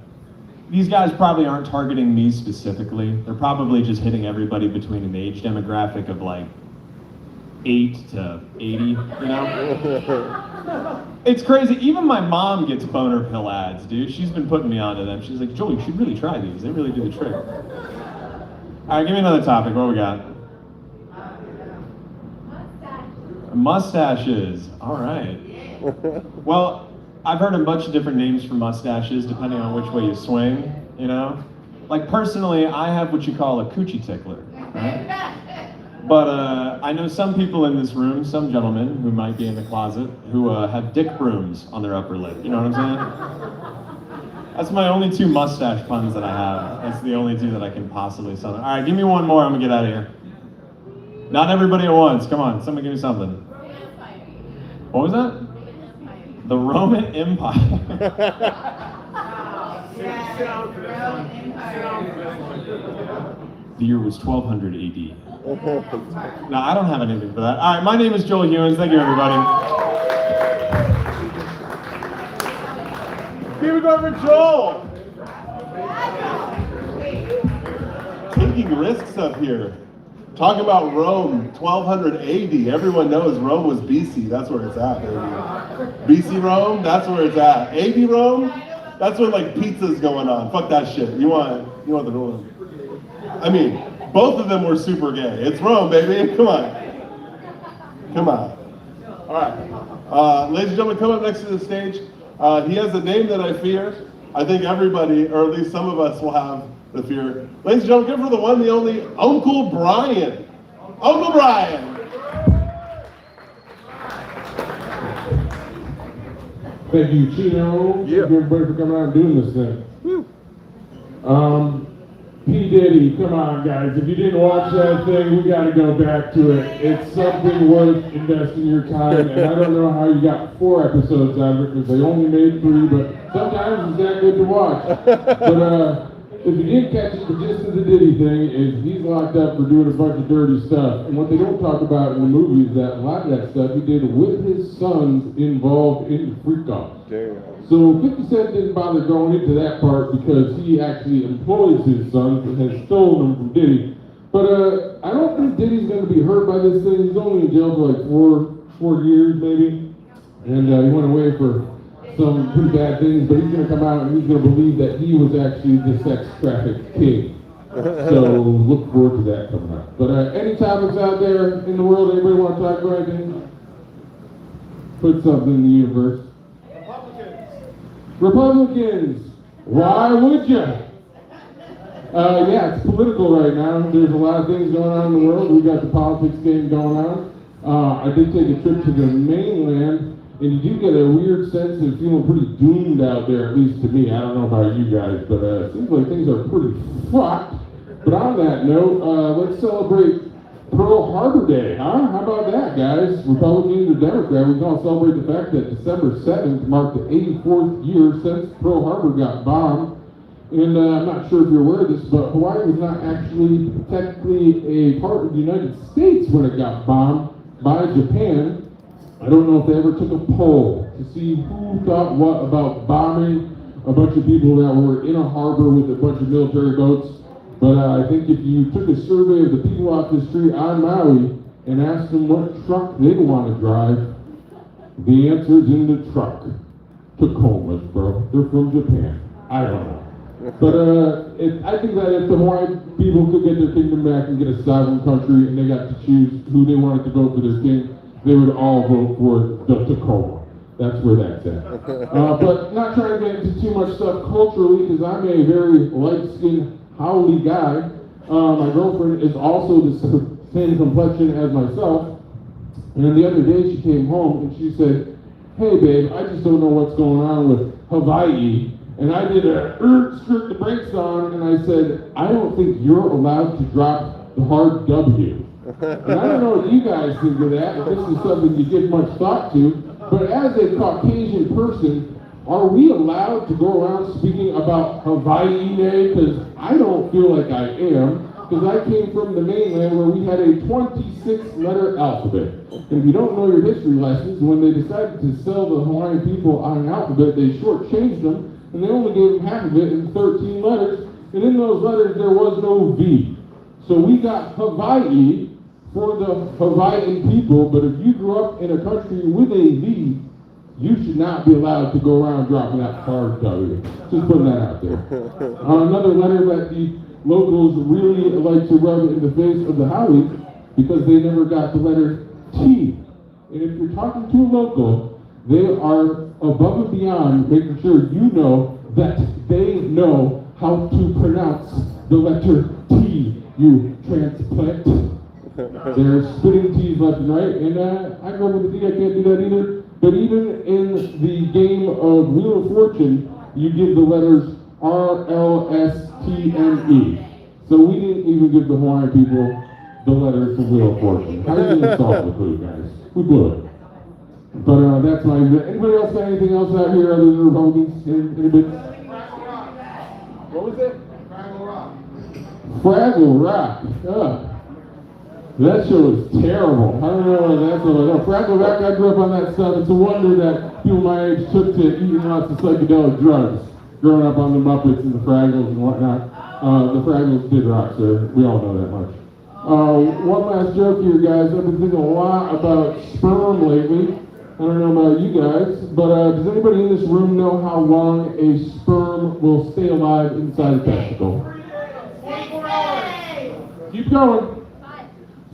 these guys probably aren't targeting me specifically. They're probably just hitting everybody between an age demographic of like 8 to 80, you know? It's crazy. Even my mom gets boner pill ads, dude. She's been putting me onto them. She's like, Joel, you should really try these. They really do the trick. All right, give me another topic. What we got? Mustaches. All right. Well, I've heard a bunch of different names for mustaches depending on which way you swing, you know? Like personally, I have what you call a coochie tickler, right? But I know some people in this room, some gentlemen who might be in the closet, who have dick brooms on their upper lip, you know what I'm saying? That's my only 2 mustache puns that I have. That's the only 2 that I can possibly summon. All right, give me one more, I'm gonna get out of here. Not everybody at once, come on, somebody give me something. What was that? The Roman Empire. The year was 1200 AD. No, I don't have anything for that. All right, my name is Joel Hewins. Thank you, everybody. Keep it going for Joel. Taking risks up here. Talking about Rome, 1200 AD. Everyone knows Rome was BC. That's where it's at, baby. BC Rome, that's where it's at. AD Rome, that's when like pizza's going on. Fuck that shit. You want the Rome. I mean, both of them were super gay. It's Rome, baby. Come on. All right. Ladies and gentlemen, come up next to the stage. He has a name that I fear. I think everybody, or at least some of us, will have the fear. Ladies and gentlemen, give for the one, the only, Uncle Brian. Uncle Brian. Thank you, Chino. Yeah. Thank you, everybody, for coming out and doing this thing. P. Diddy, come on, guys. If you didn't watch that thing, we got to go back to it. It's something worth investing your time. And I don't know how you got 4 episodes out of it because they only made 3, but sometimes it's that good to watch. But if you didn't catch it, the gist of the Diddy thing is he's locked up for doing a bunch of dirty stuff. And what they don't talk about in the movie is that a lot of that stuff he did with his sons involved in freak-offs. So 50 Cent didn't bother going into that part because he actually employs his sons and has stolen them from Diddy. But I don't think Diddy's going to be hurt by this thing. He's only in jail for like four years maybe. And he went away for some pretty bad things, but he's going to come out and he's going to believe that he was actually the sex trafficked king. So look forward to that coming up. But any topics out there in the world, anybody want to talk about anything? Put something in the universe. Republicans, why would you? Yeah, it's political right now. There's a lot of things going on in the world. We got the politics game going on. I did take a trip to the mainland, and you do get a weird sense of feeling pretty doomed out there, at least to me. I don't know about you guys, but it seems like things are pretty fucked. But on that note, let's celebrate Pearl Harbor Day, huh? How about that, guys? Republican or Democrat, we can all celebrate the fact that December 7th marked the 84th year since Pearl Harbor got bombed. And I'm not sure if you're aware of this, but Hawaii was not actually technically a part of the United States when it got bombed by Japan. I don't know if they ever took a poll to see who thought what about bombing a bunch of people that were in a harbor with a bunch of military boats. But I think if you took a survey of the people off the street on Maui and asked them what truck they'd want to drive, the answer's in the truck. Tacomas, bro. They're from Japan. I don't know. But I think that if the Hawaiian people could get their kingdom back and get a sovereign country and they got to choose who they wanted to vote for their king, they would all vote for the Tacoma. That's where that's at. But not trying to get into too much stuff culturally, because I'm a very light-skinned Howley guy. My girlfriend is also the same complexion as myself. And the other day she came home and she said, "Hey babe, I just don't know what's going on with Hawaii." And I did a skirt the brakes on, and I said, "I don't think you're allowed to drop the hard W." And I don't know what you guys think of that, if this is something you give much thought to, but as a Caucasian person, are we allowed to go around speaking about Hawaii Day? Because I don't feel like I am, because I came from the mainland where we had a 26-letter alphabet. And if you don't know your history lessons, when they decided to sell the Hawaiian people on an alphabet, they shortchanged them, and they only gave them half of it in 13 letters, and in those letters there was no V. So we got Hawaii for the Hawaiian people, but if you grew up in a country with a V, you should not be allowed to go around dropping that hard W. Just putting that out there. Another letter that the locals really like to rub in the face of the Howleys, because they never got the letter T. And if you're talking to a local, they are above and beyond making sure you know that they know how to pronounce the letter T, you transplant. They're spitting T's left and right, and I grew up with a T, I can't do that either. But even in the game of Wheel of Fortune, you give the letters R-L-S-T-M-E. So we didn't even give the Hawaiian people the letters from Wheel of Fortune. How did we solve the clue, guys? We blew it. But that's my, anybody else got anything else out here other than Republicans? Anybody? What was it? Fraggle Rock. That show is terrible. I don't know what that's all about. Fraggle Rock, I grew up on that stuff. It's a wonder that people my age took to eating lots of psychedelic drugs. Growing up on the Muppets and the Fraggles and whatnot. The Fraggles did rock, sir. We all know that much. One last joke here, guys. I've been thinking a lot about sperm lately. I don't know about you guys, but does anybody in this room know how long a sperm will stay alive inside a testicle? Keep going.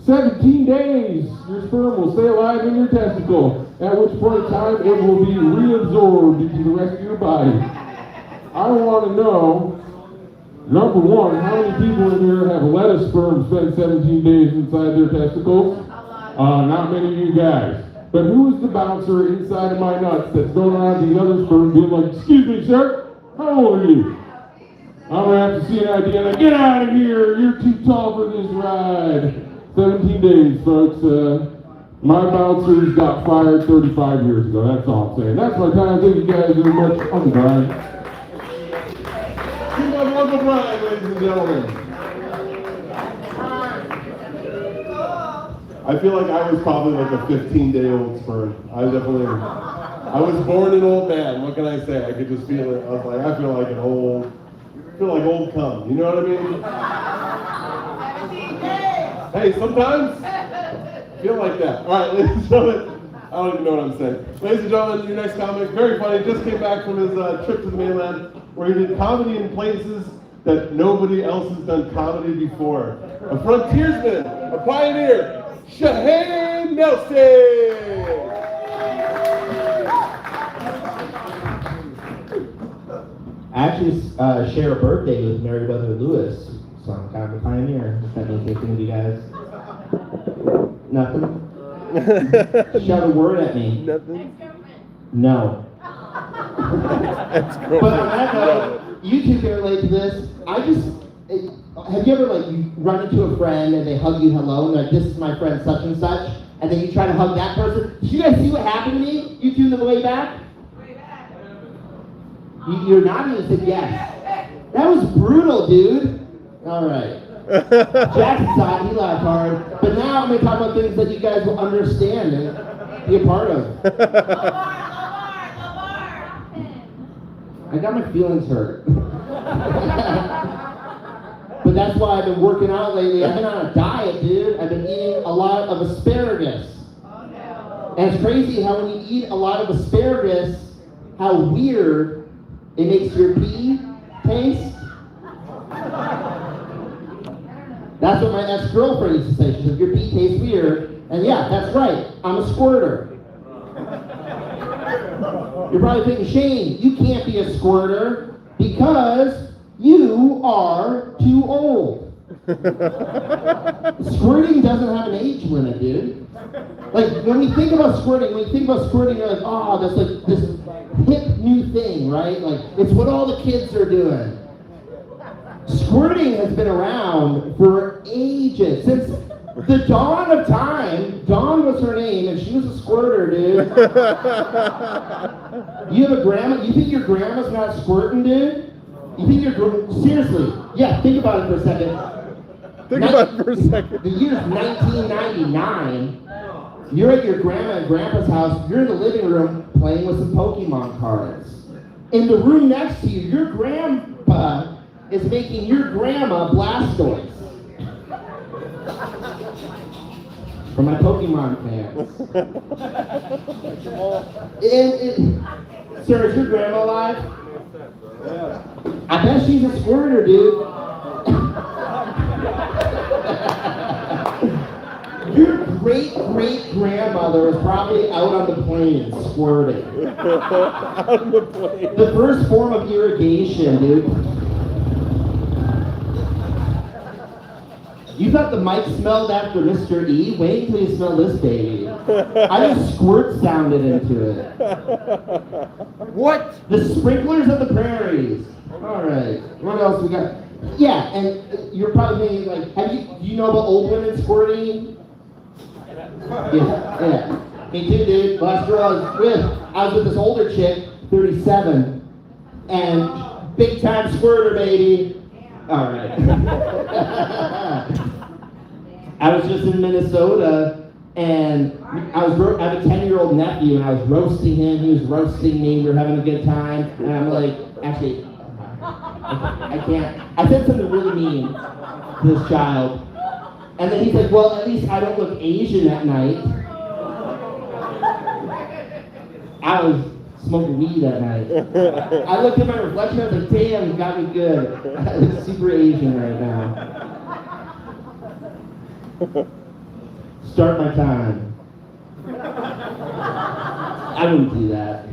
17 days, your sperm will stay alive in your testicle, at which point in time it will be reabsorbed into the rest of your body. I want to know, number one, how many people in here have let a sperm spend 17 days inside their testicles? Not many of you guys. But who is the bouncer inside of my nuts that's going around to the others first being like, excuse me, sir, how old are you? I'm gonna have to see an ID and like, get out of here, you're too tall for this ride. 17 days, folks. My bouncers got fired 35 years ago, that's all I'm saying. That's my time, thank you guys very much. I'm Brian. Keep on Uncle Brian, ladies and gentlemen. I feel like I was probably like a 15-day-old sperm. I was born an old man. What can I say? I could just feel it. I was like, I feel like old cum. You know what I mean? 17 days. Hey, sometimes I feel like that. All right, ladies and gentlemen. I don't even know what I'm saying. Ladies and gentlemen, your next comic, very funny, just came back from his trip to the mainland where he did comedy in places that nobody else has done comedy before. A frontiersman, a pioneer, Shaheen Nelson! I actually share a birthday with Meriwether Lewis, so I'm kind of a pioneer. If that means anything with you guys. Nothing? Shout a word at me. Nothing? No. That's cool. But on that note, you two can relate to this. Have you ever you run into a friend and they hug you hello and they're like, this is my friend such and such, and then you try to hug that person? Did you guys see what happened to me? You two on the way back? You're nodding and said yes. That was brutal, dude. All right. Jackson saw it, he laughed hard. But now I'm going to talk about things that you guys will understand and be a part of. I got my feelings hurt. But that's why I've been working out lately. I've been on a diet, dude. I've been eating a lot of asparagus. And it's crazy how when you eat a lot of asparagus, how weird it makes your pee taste. That's what my ex-girlfriend used to say. She said, your pee tastes weird. And yeah, that's right. I'm a squirter. You're probably thinking, Shane, you can't be a squirter because you are too old. Squirting doesn't have an age limit, dude. Like, when we think about squirting, you're like, oh, that's like this hip new thing, right? Like, it's what all the kids are doing. Squirting has been around for ages. Since the dawn of time, Dawn was her name, and she was a squirter, dude. You have a grandma, you think your grandma's not squirting, dude? You think seriously, yeah, think about it for a second. Think about it for a second. The year's 1999. You're at your grandma and grandpa's house, you're in the living room playing with some Pokemon cards. In the room next to you, your grandpa is making your grandma Blastoise. For my Pokemon fans. Sir, is your grandma alive? Yeah. I bet she's a squirter, dude. Your great-great-grandmother was probably out on the plains squirting. Out on the plane. The first form of irrigation, dude. You thought the mic smelled after Mr. E? Wait until you smell this baby. I just squirt sounded into it. What? The sprinklers of the prairies. All right. What else we got? Yeah, and you're probably thinking like, do you know about old women squirting? Yeah. Me too, dude. Last girl I was with this older chick, 37, and big time squirter, baby. All right. I was just in Minnesota, and I have a 10-year-old nephew, and I was roasting him. He was roasting me. We were having a good time, and I'm like, actually, I can't. I said something really mean to this child, and then he's like, well, at least I don't look Asian at night. I was smoking weed that night. I looked at my reflection, I was like, damn, you got me good. I look super Asian right now. Start my time. I wouldn't do that.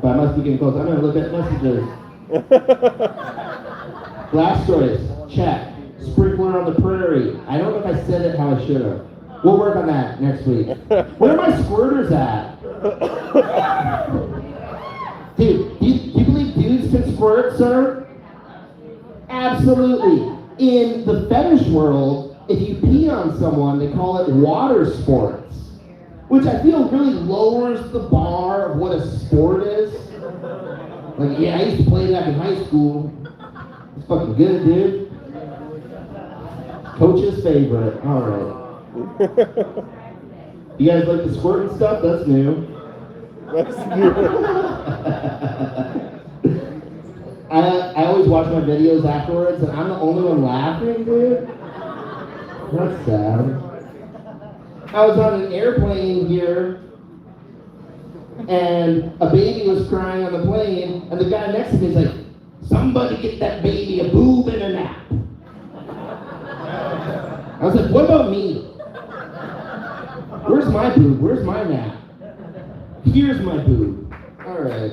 But I must be getting close. I'm going to look at messages. Blastoise, check. Sprinkler on the prairie. I don't know if I said it how I should have. We'll work on that next week. Where are my squirters at? Dude, do you believe dudes can squirt, sir? Absolutely. In the fetish world, if you pee on someone, they call it water sports, which I feel really lowers the bar of what a sport is. Like, yeah, I used to play that in high school. It's fucking good, dude. Coach's favorite. All right. You guys like the squirting stuff? That's new. That's new. I always watch my videos afterwards, and I'm the only one laughing, dude. That's sad. I was on an airplane here, and a baby was crying on the plane, and the guy next to me is like, "Somebody get that baby a boob and a nap." I was like, "What about me? Where's my boob? Where's my nap? Here's my boob." All right.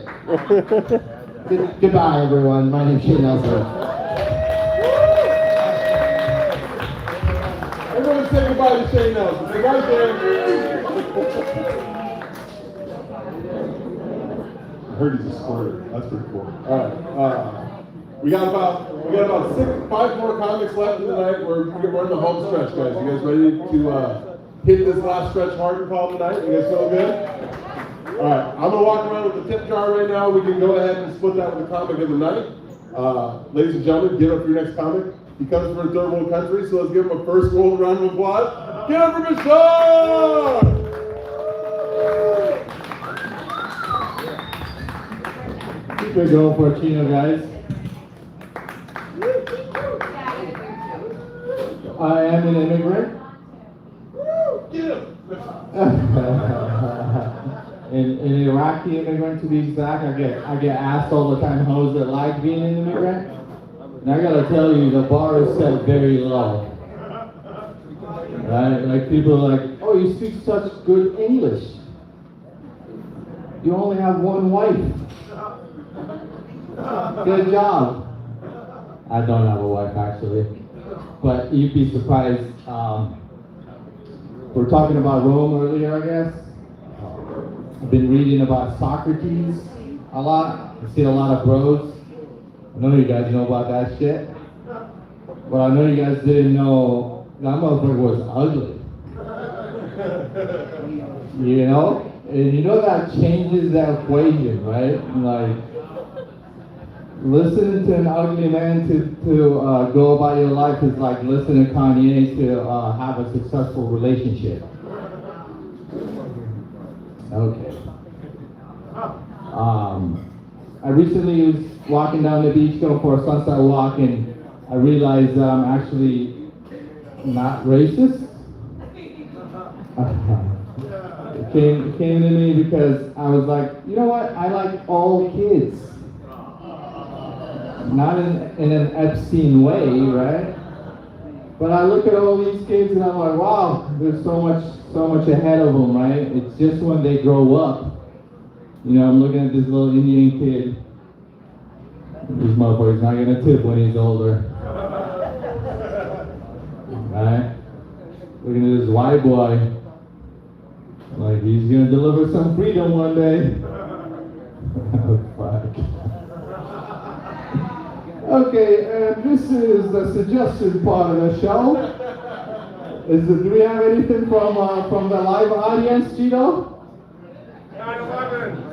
Goodbye, everyone. My name's Shane Nelson. Everyone say goodbye to Shane Nelson. Say right there. I heard he's a squirter. That's pretty cool. All right. We got about 5 more comics left in the night. We're in the home stretch, guys. You guys ready to hit this last stretch hard and call tonight? You guys feel good? All right, I'm gonna walk around with the tip jar right now. We can go ahead and split that with the comic of the night. Ladies and gentlemen, give up your next comic. He comes from a third world country, so let's give him a first world round of applause. Give it up for Bashar! Keep it going for Chino, guys. I am an immigrant. Get him! An Iraqi immigrant, to be exact. I get asked all the time hoes that like being an immigrant. And I gotta tell you, the bar is set very low. Right? Like people are like, "Oh, you speak such good English. You only have one wife. Good job." I don't have a wife, actually. But you'd be surprised. We're talking about Rome earlier, I guess. I've been reading about Socrates a lot. I see a lot of bros. I know you guys know about that shit. But I know you guys didn't know that motherfucker was ugly. You know? And you know that changes that equation, right? Like, listening to an ugly man to go about your life is like listening to Kanye to have a successful relationship. Okay. I recently was walking down the beach going for a sunset walk, and I realized I'm actually not racist. It came to me because I was like, you know what? I like all kids. Not in an obscene way, right? But I look at all these kids and I'm like, wow, there's so much ahead of them, right? It's just when they grow up. You know, I'm looking at this little Indian kid. This motherfucker's not gonna tip when he's older. Right? Looking at this white boy. Like, he's gonna deliver some freedom one day. Oh, fuck. Okay, this is the suggestion part of the show. Do we have anything from the live audience, Cheeto? 9/11.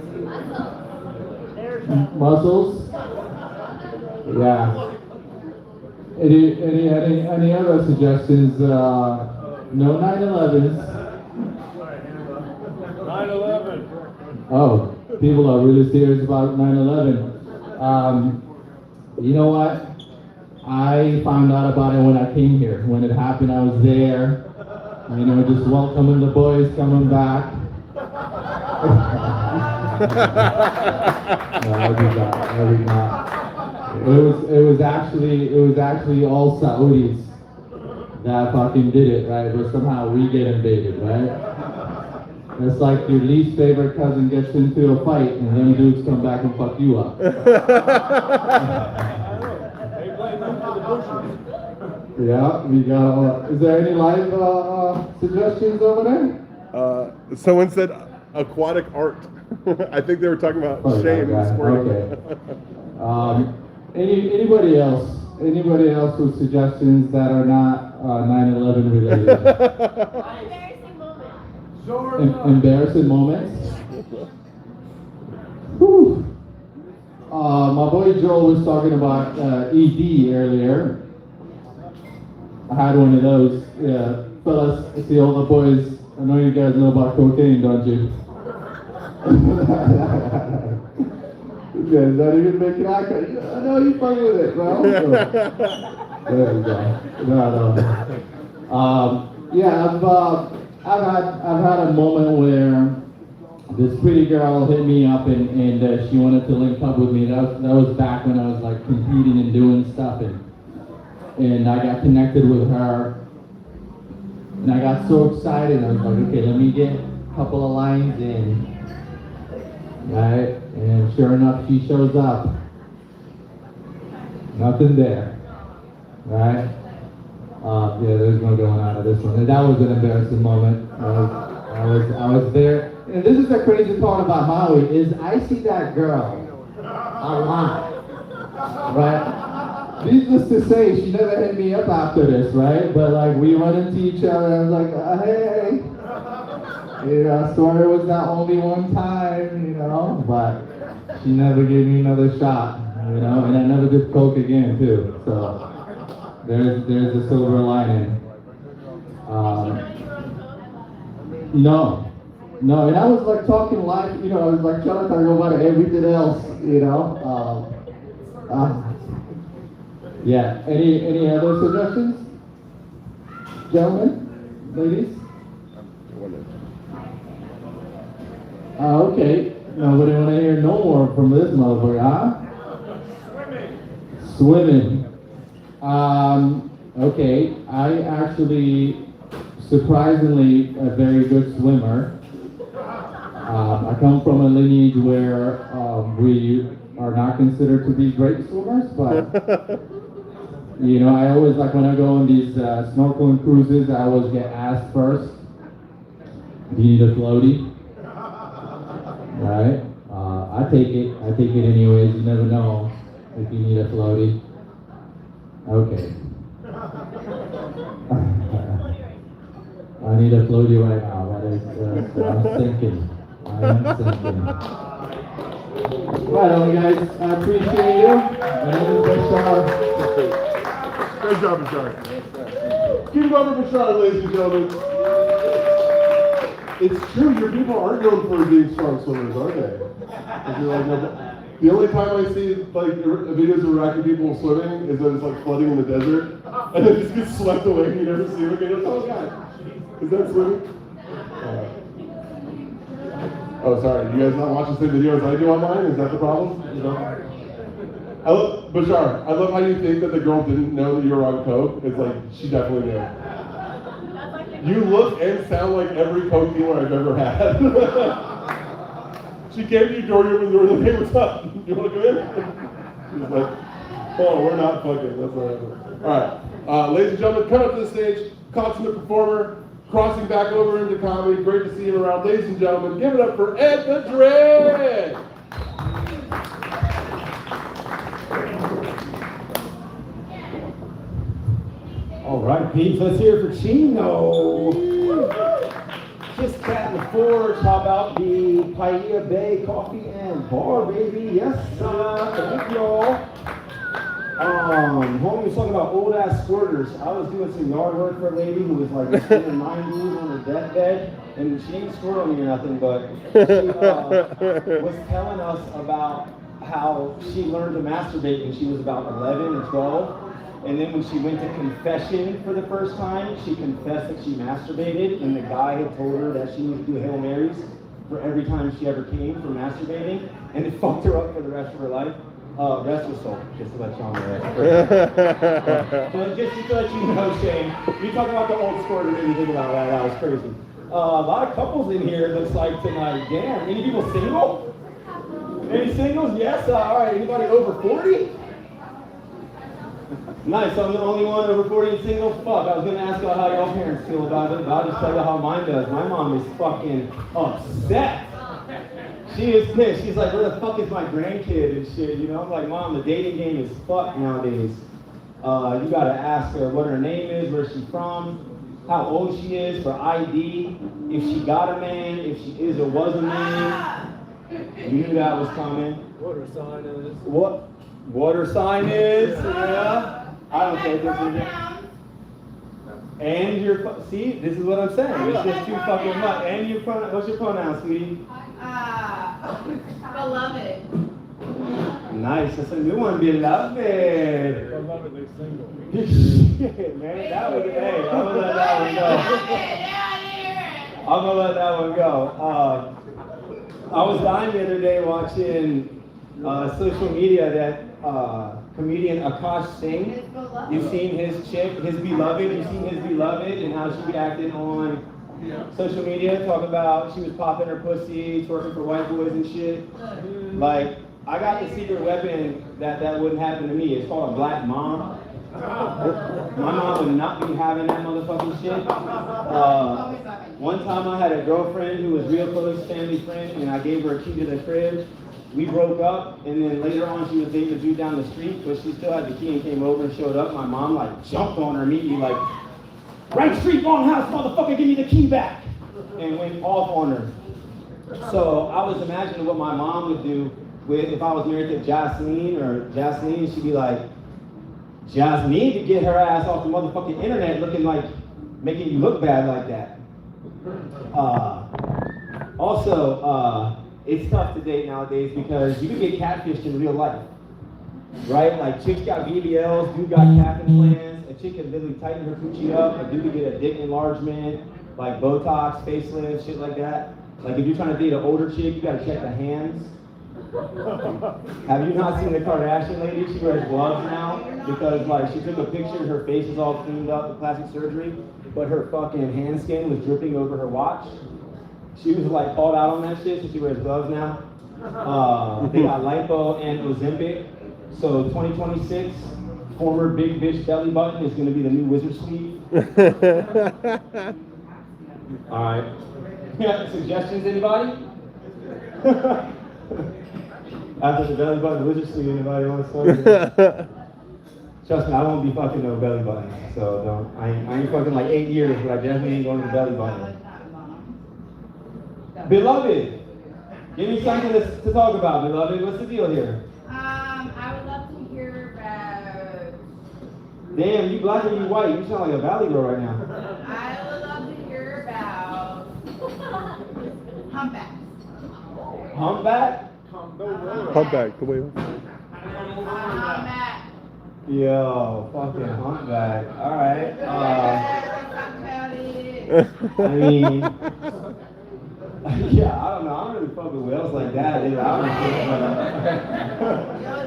Muscles? Yeah. Any other suggestions? No 9/11s. 9/11. Oh, people are really serious about 9/11. You know what? I found out about it when I came here. When it happened, I was there. You know, just welcoming the boys coming back. No, I did not. It was actually all Saudis that fucking did it, right? But somehow we get invaded, right? It's like your least favorite cousin gets into a fight and them dudes come back and fuck you up. Yeah, we got. Is there any live suggestions over there? Someone said aquatic art. I think they were talking about Oh, Shane yeah, and squirting. Okay. Anybody else? Anybody else with suggestions that are not 9/11 related? Embarrassing moments. Whew. My boy Joel was talking about ED earlier. I had one of those. Yeah, fellas, see all the boys. I know you guys know about cocaine, don't you? You guys not even making eye contact. I know you fucking with it, bro. There you go. No. Yeah, I've had a moment where this pretty girl hit me up and she wanted to link up with me. That was back when I was like competing and doing stuff, and I got connected with her, and I got so excited. I was like, okay, let me get a couple of lines in, right? And sure enough, she shows up. Nothing there, right? Yeah, there's no going out of this one. And that was an embarrassing moment. I was there. And this is the crazy part about Maui is I see that girl a lot, right? Needless to say, she never hit me up after this, right? But like we run into each other and I was like, hey, you know, sorry it was that only one time, you know, but she never gave me another shot, you know, and I never did coke again too. So there's a silver lining. No, and I was like talking live, you know, I was like trying to talk about everything else, you know. Yeah, any other suggestions? Gentlemen? Ladies? Okay. Nobody want to hear no more from this motherfucker, huh? Swimming. Okay, I actually, surprisingly, a very good swimmer. I come from a lineage where we are not considered to be great swimmers, but you know, I always like when I go on these snorkeling cruises, I always get asked first, do you need a floatie? Right? I take it anyways, you never know if you need a floatie. Okay. I need a floatie right now, that is what I'm thinking. I am thinking. Right on, guys. I appreciate you. Great job, Bashar. Keep it up for Bashar, ladies and gentlemen. It's true, your people aren't known for being strong swimmers, are they? The only time I see like videos of Iraqi people swimming is when it's like flooding in the desert, and then just gets swept away and you never see them again. Oh God, is that swimming? Oh, sorry. You guys not watch the same videos I do online? Is that the problem? You know? Bashar, I love how you think that the girl didn't know that you were on coke. It's like, she definitely knew. You look and sound like every coke dealer I've ever had. She came to your door and you were like, hey, what's up? You want to come in? She was like, oh, we're not fucking. That's what happened. All right. Ladies and gentlemen, come up to the stage. Consummate performer. Crossing back over into comedy. Great to see him around. Ladies and gentlemen, give it up for Ed the Dread. All right, peeps, let's hear it for Chino. Just chatting the forge. How about the Paia Bay Coffee and Bar, baby? Yes, thank y'all. Homie was talking about old ass squirters. I was doing some yard work for a lady who was like in the 90s on her deathbed, and she didn't squirt on me or nothing, but she was telling us about how she learned to masturbate when she was about 11 or 12. And then when she went to confession for the first time, she confessed that she masturbated, and the guy had told her that she needed to do Hail Marys for every time she ever came from masturbating, and it fucked her up for the rest of her life. Rest was soul, just to let y'all know that. But just to let you know, Shane, you talk about the old squirter, didn't think about that, that was crazy. A lot of couples in here, looks like tonight. Damn, any people single? Any singles? Yes, all right, anybody over 40? Nice, I'm the only one over 40 and single. Fuck, I was gonna ask y'all how y'all parents feel about it, but I'll just tell you how mine does. My mom is fucking upset. She is pissed. She's like, where the fuck is my grandkid and shit, you know? I'm like, Mom, the dating game is fucked nowadays. You gotta ask her what her name is, where she's from, how old she is for ID, if she got a man, if she is or was a man. You knew that was coming. What her sign is. What her sign is, yeah. I don't take this either. And your, see, this is what I'm saying. It's just too fucking much. And your pronoun, what's your pronoun, sweetie? Beloved. Nice, that's a new one, beloved. Beloved, they single. Shit, man, that was, hey, I'm gonna let that one go. I'm gonna let that one go. I was dying the other day watching social media that comedian Akash Singh, you've seen his chick, his beloved, you've seen his beloved and how she acted on social media, talking about she was popping her pussy, twerking for white boys and shit. Like, I got the secret weapon that wouldn't happen to me. It's called a black mom. My mom would not be having that motherfucking shit. One time I had a girlfriend who was real close family friend, and I gave her a key to the crib. We broke up, and then later on she was dating a dude down the street, but she still had the key and came over and showed up. My mom like jumped on her immediately like, right street, wrong house, motherfucker, give me the key back, and went off on her. So I was imagining what my mom would do if I was married to Jasmine, she'd be like, Jasmine could get her ass off the motherfucking internet looking like, making you look bad like that. Also, it's tough to date nowadays because you can get catfished in real life, right? Like chicks got BBLs, dude got calf implants, a chick can literally tighten her coochie up, a dude can get a dick enlargement, like Botox, facelift, shit like that. Like if you're trying to date an older chick, you gotta check the hands. Have you not seen the Kardashian lady? She wears gloves now because like she took a picture, her face is all cleaned up with plastic surgery, but her fucking hand skin was dripping over her watch. She was like called out on that shit, so she wears gloves now. They got lipo and Ozempic. So 2026, former big bitch belly button is gonna be the new wizard sleeve. All right. Yeah, suggestions, anybody? After the belly button wizard sleeve, anybody want to start? Trust me, I won't be fucking no belly button. So don't. I ain't fucking like 8 years, but I definitely ain't going to the belly button. Beloved, give me something to talk about, beloved. What's the deal here? I would love to hear about. Damn, you black and you white. You sound like a valley girl right now. I would love to hear about humpbacks. Humpback? Humpback, the way. Humpback. Yo, fucking humpback. All right. Talk about it. I mean, yeah, I don't know. I don't really fuck with whales like that. Either.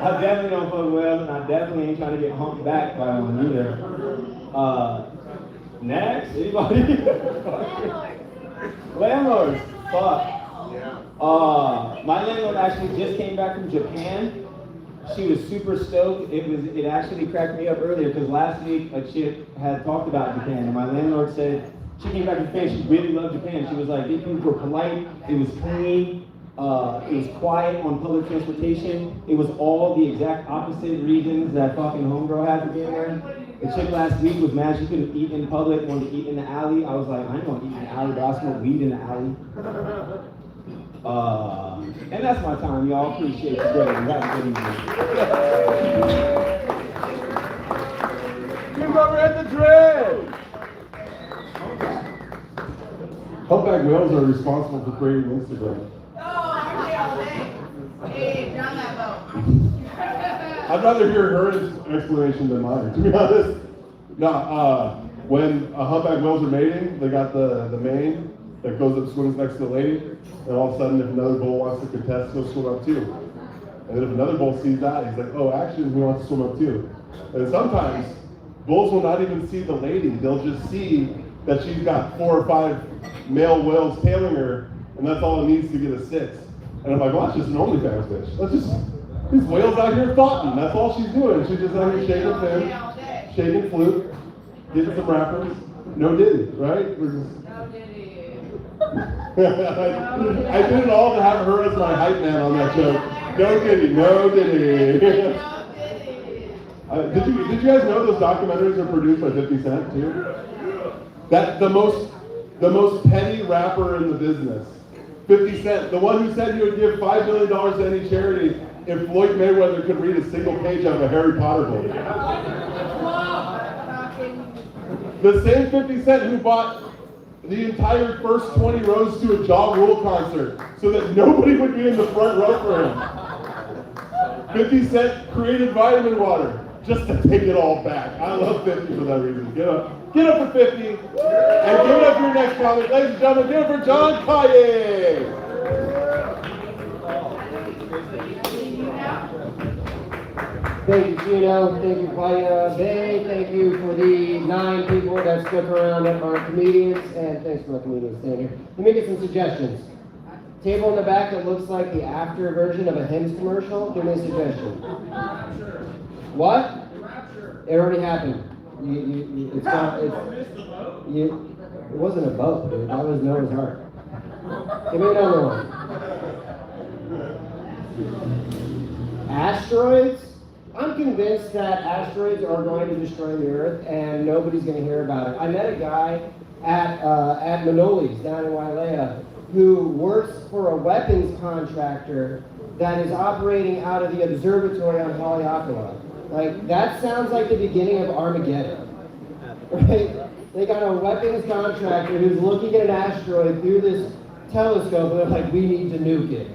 I definitely don't fuck with whales, and I definitely ain't trying to get humped back by one either. Next, anybody? Landlords. Fuck. My landlord actually just came back from Japan. She was super stoked. It actually cracked me up earlier because last week a chick had talked about Japan, and my landlord said she came back from Japan. She really loved Japan. She was like, these people were polite. It was clean. It was quiet on public transportation. It was all the exact opposite reasons that fucking homegirl had for being there. The chick last week was mad she couldn't eat in public, wanted to eat in the alley. I was like, I ain't gonna eat in the alley, but I smoke weed in the alley. And that's my time, y'all. Appreciate you. Great. Have a good evening. Keep over at the dread. Humpback whales are responsible for creating Instagram. Oh, I'm here all day. Hey, drown that boat. I'd rather hear her explanation than mine, to be honest. No, when a humpback whales are mating, they got the mane that goes up swims next to the lady, and all of a sudden if another bull wants to contest, he'll swim up too. And then if another bull sees that, he's like, oh, actually, he wants to swim up too. And sometimes, bulls will not even see the lady, they'll just see that she's got 4 or 5 male whales tailing her, and that's all it needs to get a 6. And I'm like, well, that's just an OnlyFans bitch. That's just, these whales out here thoughting, that's all she's doing. She's just out here shaking her fin. shaking flute, getting some rappers. No Diddy, right? We're just... No Diddy. I did it all to have her as my hype man on that show. No Diddy, no Diddy. Did you guys know those documentaries are produced by 50 Cent too? That's the most petty rapper in the business. 50 Cent, the one who said he would give $5 million to any charity if Floyd Mayweather could read a single page of a Harry Potter book. The same 50 Cent who bought the entire first 20 rows to a Ja Rule concert so that nobody would be in the front row for him. 50 Cent created vitamin water just to take it all back. I love 50 for that reason. Get up for 50, and give it up for your next comic. Ladies and gentlemen, give it for John Kaye. Thank you, Chino. Thank you, Paya Bay. Thank you for the 9 people that stuck around that are comedians, and thanks for the comedians staying here. Let me get some suggestions. Table in the back that looks like the after version of a Hims commercial. Give me a suggestion. What? It already happened. It wasn't a boat, dude. That was Noah's Ark. Give me another one. Asteroids? I'm convinced that asteroids are going to destroy the Earth and nobody's going to hear about it. I met a guy at Manoli's down in Wailea who works for a weapons contractor that is operating out of the observatory on Haleakala. Like, that sounds like the beginning of Armageddon, right? They got a weapons contractor who's looking at an asteroid through this telescope and they're like, we need to nuke it.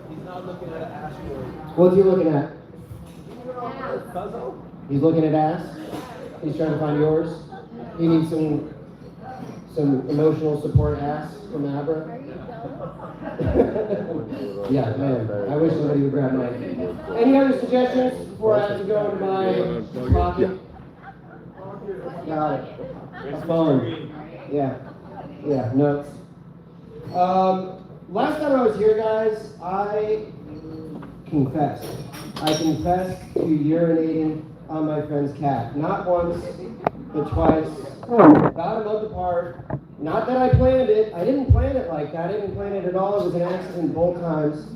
He's not looking at an asteroid. What's he looking at? He's looking at ass. He's trying to find yours. He needs some emotional support ass from Abra. Yeah, man. I wish somebody would grab mine. Any other suggestions before I have to go into my pocket? Got it. A phone. Yeah, notes. Last time I was here, guys, I confessed to urinating on my friend's cat. Not once, but twice. About a month apart. Not that I planned it. I didn't plan it like that. I didn't plan it at all. It was an accident both times.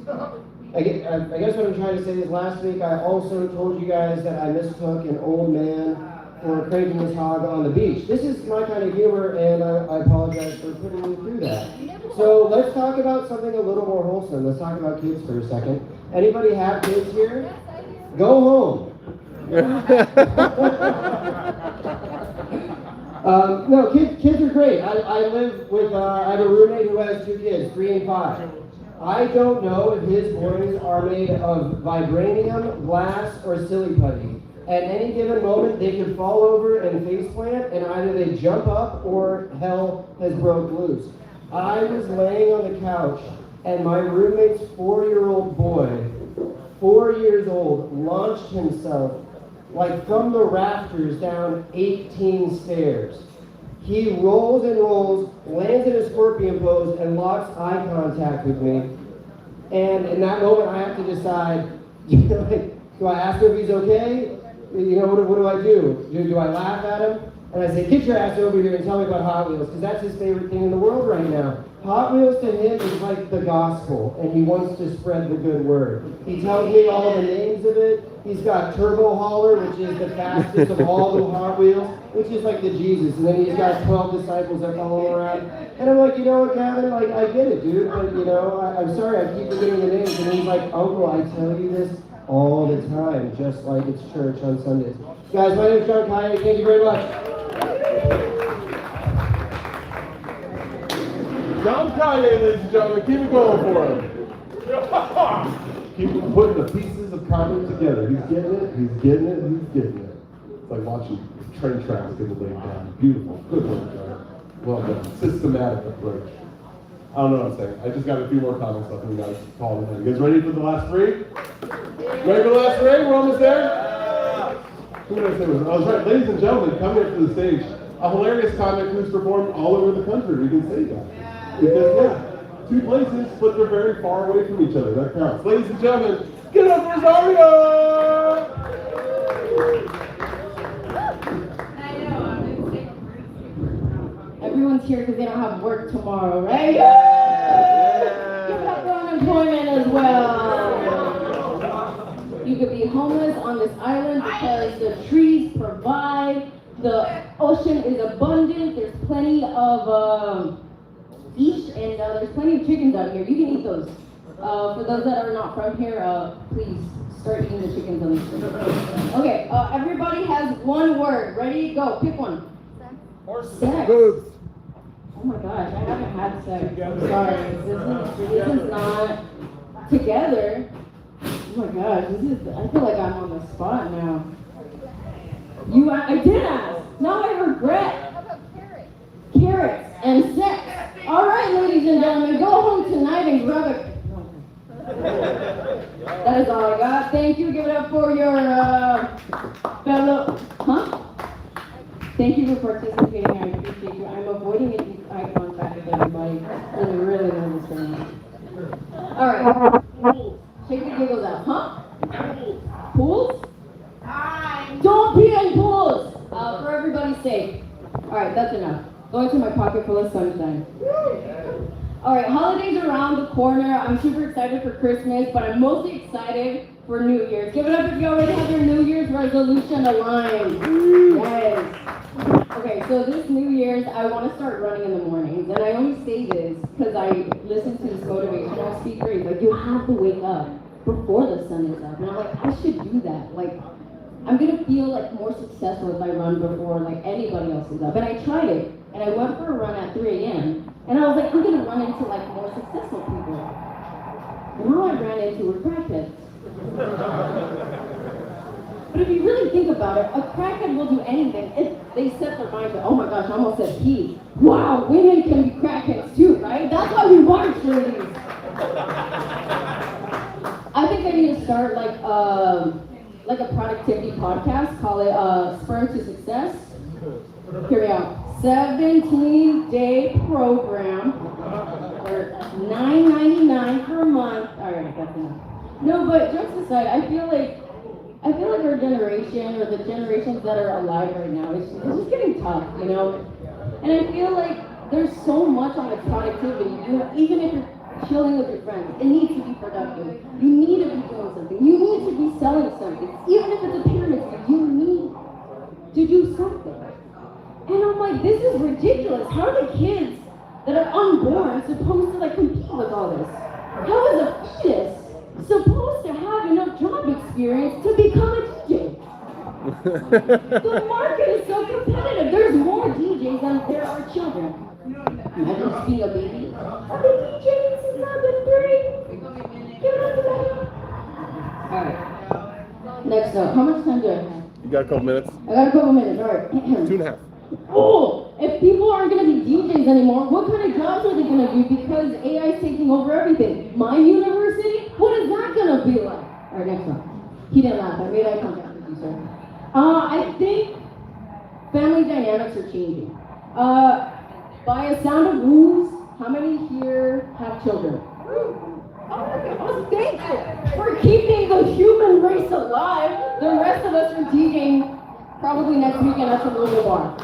I guess what I'm trying to say is last week I also told you guys that I mistook an old man for cranking his hog on the beach. This is my kind of humor, and I apologize for putting you through that. So let's talk about something a little more wholesome. Let's talk about kids for a second. Anybody have kids here? Go home. No, kids are great. I live with, I have a roommate who has 2 kids, 3 and 5. I don't know if his boys are made of vibranium, glass, or silly putty. At any given moment, they could fall over and faceplant, and either they jump up or hell has broke loose. I was laying on the couch, and my roommate's 4-year-old boy, 4 years old, launched himself like from the rafters down 18 stairs. He rolls and rolls, lands in a scorpion pose, and locks eye contact with me. And in that moment, I have to decide, do I ask him if he's okay? What do I do? Do I laugh at him? And I say, get your ass over here and tell me about Hot Wheels, because that's his favorite thing in the world right now. Hot Wheels to him is like the gospel, and he wants to spread the good word. He tells me all the names of it. He's got Turbo Hauler, which is the fastest of all the Hot Wheels, which is like the Jesus. And then he's got 12 disciples that follow him around. And I'm like, you know what, Gavin? Like, I get it, dude, but I'm sorry, I keep forgetting the names. And he's like, Uncle, I tell you this all the time, just like it's church on Sundays. Guys, my name is John Kaye. Thank you very much. John Kaye, ladies and gentlemen, keep it going for him. Keep putting the pieces of comedy together. He's getting it, he's getting it, he's getting it. It's like watching train tracks get laid down. Beautiful. Good work, John. Well done. Systematic approach. I don't know what I'm saying. I just got a few more comments left and we got to call it in. You guys ready for the last 3? Ready for the last 3? We're almost there? Who did I say was? I was right. Ladies and gentlemen, come here to the stage. A hilarious comic who's performed all over the country. We can say that. Because, 2 places, but they're very far away from each other. That counts. Ladies and gentlemen, get up for Zario! everyone's here because they don't have work tomorrow, right? Give it up for unemployment as well. You could be homeless on this island because the trees provide, the ocean is abundant, there's plenty of fish, and there's plenty of chickens out here. You can eat those. For those that are not from here, please start eating the chickens on the street. Okay, everybody has one word. Ready? Go. Pick one. Sex. Boobs. Oh my gosh, I haven't had sex. I'm sorry. This is not together. Oh my gosh, I feel like I'm on the spot now. I did ask. Now I regret. How about carrots? Carrots and sex. All right, ladies and gentlemen, go home tonight and grab a. That is all I got. Thank you. Give it up for your fellow. Huh? Thank you for participating. I appreciate you. I'm avoiding making eye contact with everybody. I'm really nervous right now. All right. Shake the giggles out. Huh? Pools? Don't pee in pools. For everybody's sake. All right, that's enough. Going to my pocket full of sunshine. All right, holidays are around the corner. I'm super excited for Christmas, but I'm mostly excited for New Year's. Give it up if you already have your New Year's resolution aligned. Yes. Okay, so this New Year's, I want to start running in the mornings, and I only say this because I listen to this motivational speaker. He's like, you have to wake up before the sun is up, and I'm like, I should do that. Like, I'm gonna feel like more successful if I run before like anybody else is up. And I tried it, and I went for a run at 3 a.m. And I was like, I'm gonna run into like more successful people. And all I ran into were crackheads. But if you really think about it, a crackhead will do anything if they set their mind to, oh my gosh, I almost said pee. Wow, women can be crackheads too, right? That's why we watch these. I think I need to start like a productivity podcast, call it Sperm to Success. Here we go. 17-day program for $9.99 per month. All right, that's enough. No, but jokes aside, I feel like our generation or the generations that are alive right now, it's just getting tough, you know? And I feel like there's so much on the productivity, you know, even if you're chilling with your friends, it needs to be productive. You need to be doing something. You need to be selling something. Even if it's a pyramid scheme, you need to do something. And I'm like, this is ridiculous. How are the kids that are unborn supposed to like compete with all this? How is a fetus supposed to have enough job experience to become a DJ? The market is so competitive. There's more DJs than there are children. Imagine just being a baby. I've been DJing since I've been 3. Give it up to that. Alright. Next up, how much time do I have? You got a couple minutes? I got a couple minutes, alright. 2.5. Oh, if people aren't going to be DJs anymore, what kind of jobs are they going to do? Because AI is taking over everything. My university, what is that going to be like? Alright, next one. He didn't laugh. I made eye contact with you, sir. I think family dynamics are changing. By a sound of rules, how many here have children? Oh, thank you for keeping the human race alive. The rest of us are DJing probably next weekend at the local bar.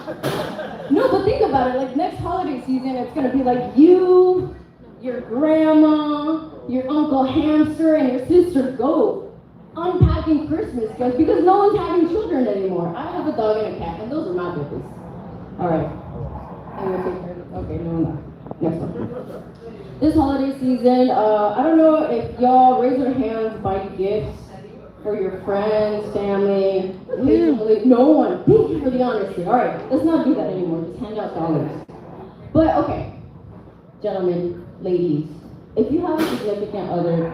No, but think about it. Like next holiday season, it's gonna be like you, your grandma, your Uncle Hamster, and your sister Goat unpacking Christmas gifts because no one's having children anymore. I have a dog and a cat, and those are my babies. All right. I'm gonna take care of it. Okay, no, I'm not. Next one. This holiday season, I don't know if y'all raise your hands, buy gifts for your friends, family, occasionally. No one. Thank you for the honesty. All right, let's not do that anymore. Just hand out dollars. But okay, gentlemen, ladies, if you have a significant other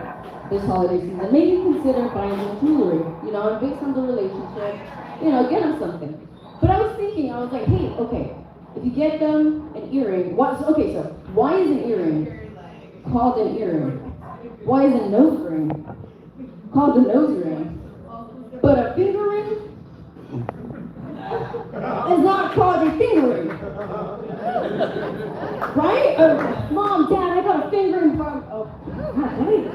this holiday season, maybe consider buying them jewelry. You know, and based on the relationship, you know, get them something. But I was thinking, I was like, hey, okay. If you get them an earring, why is an earring called an earring? Why is a nose ring called a nose ring? But a finger ring is not called a finger ring. Right? Mom, Dad, I got a finger ring from... Oh, wait.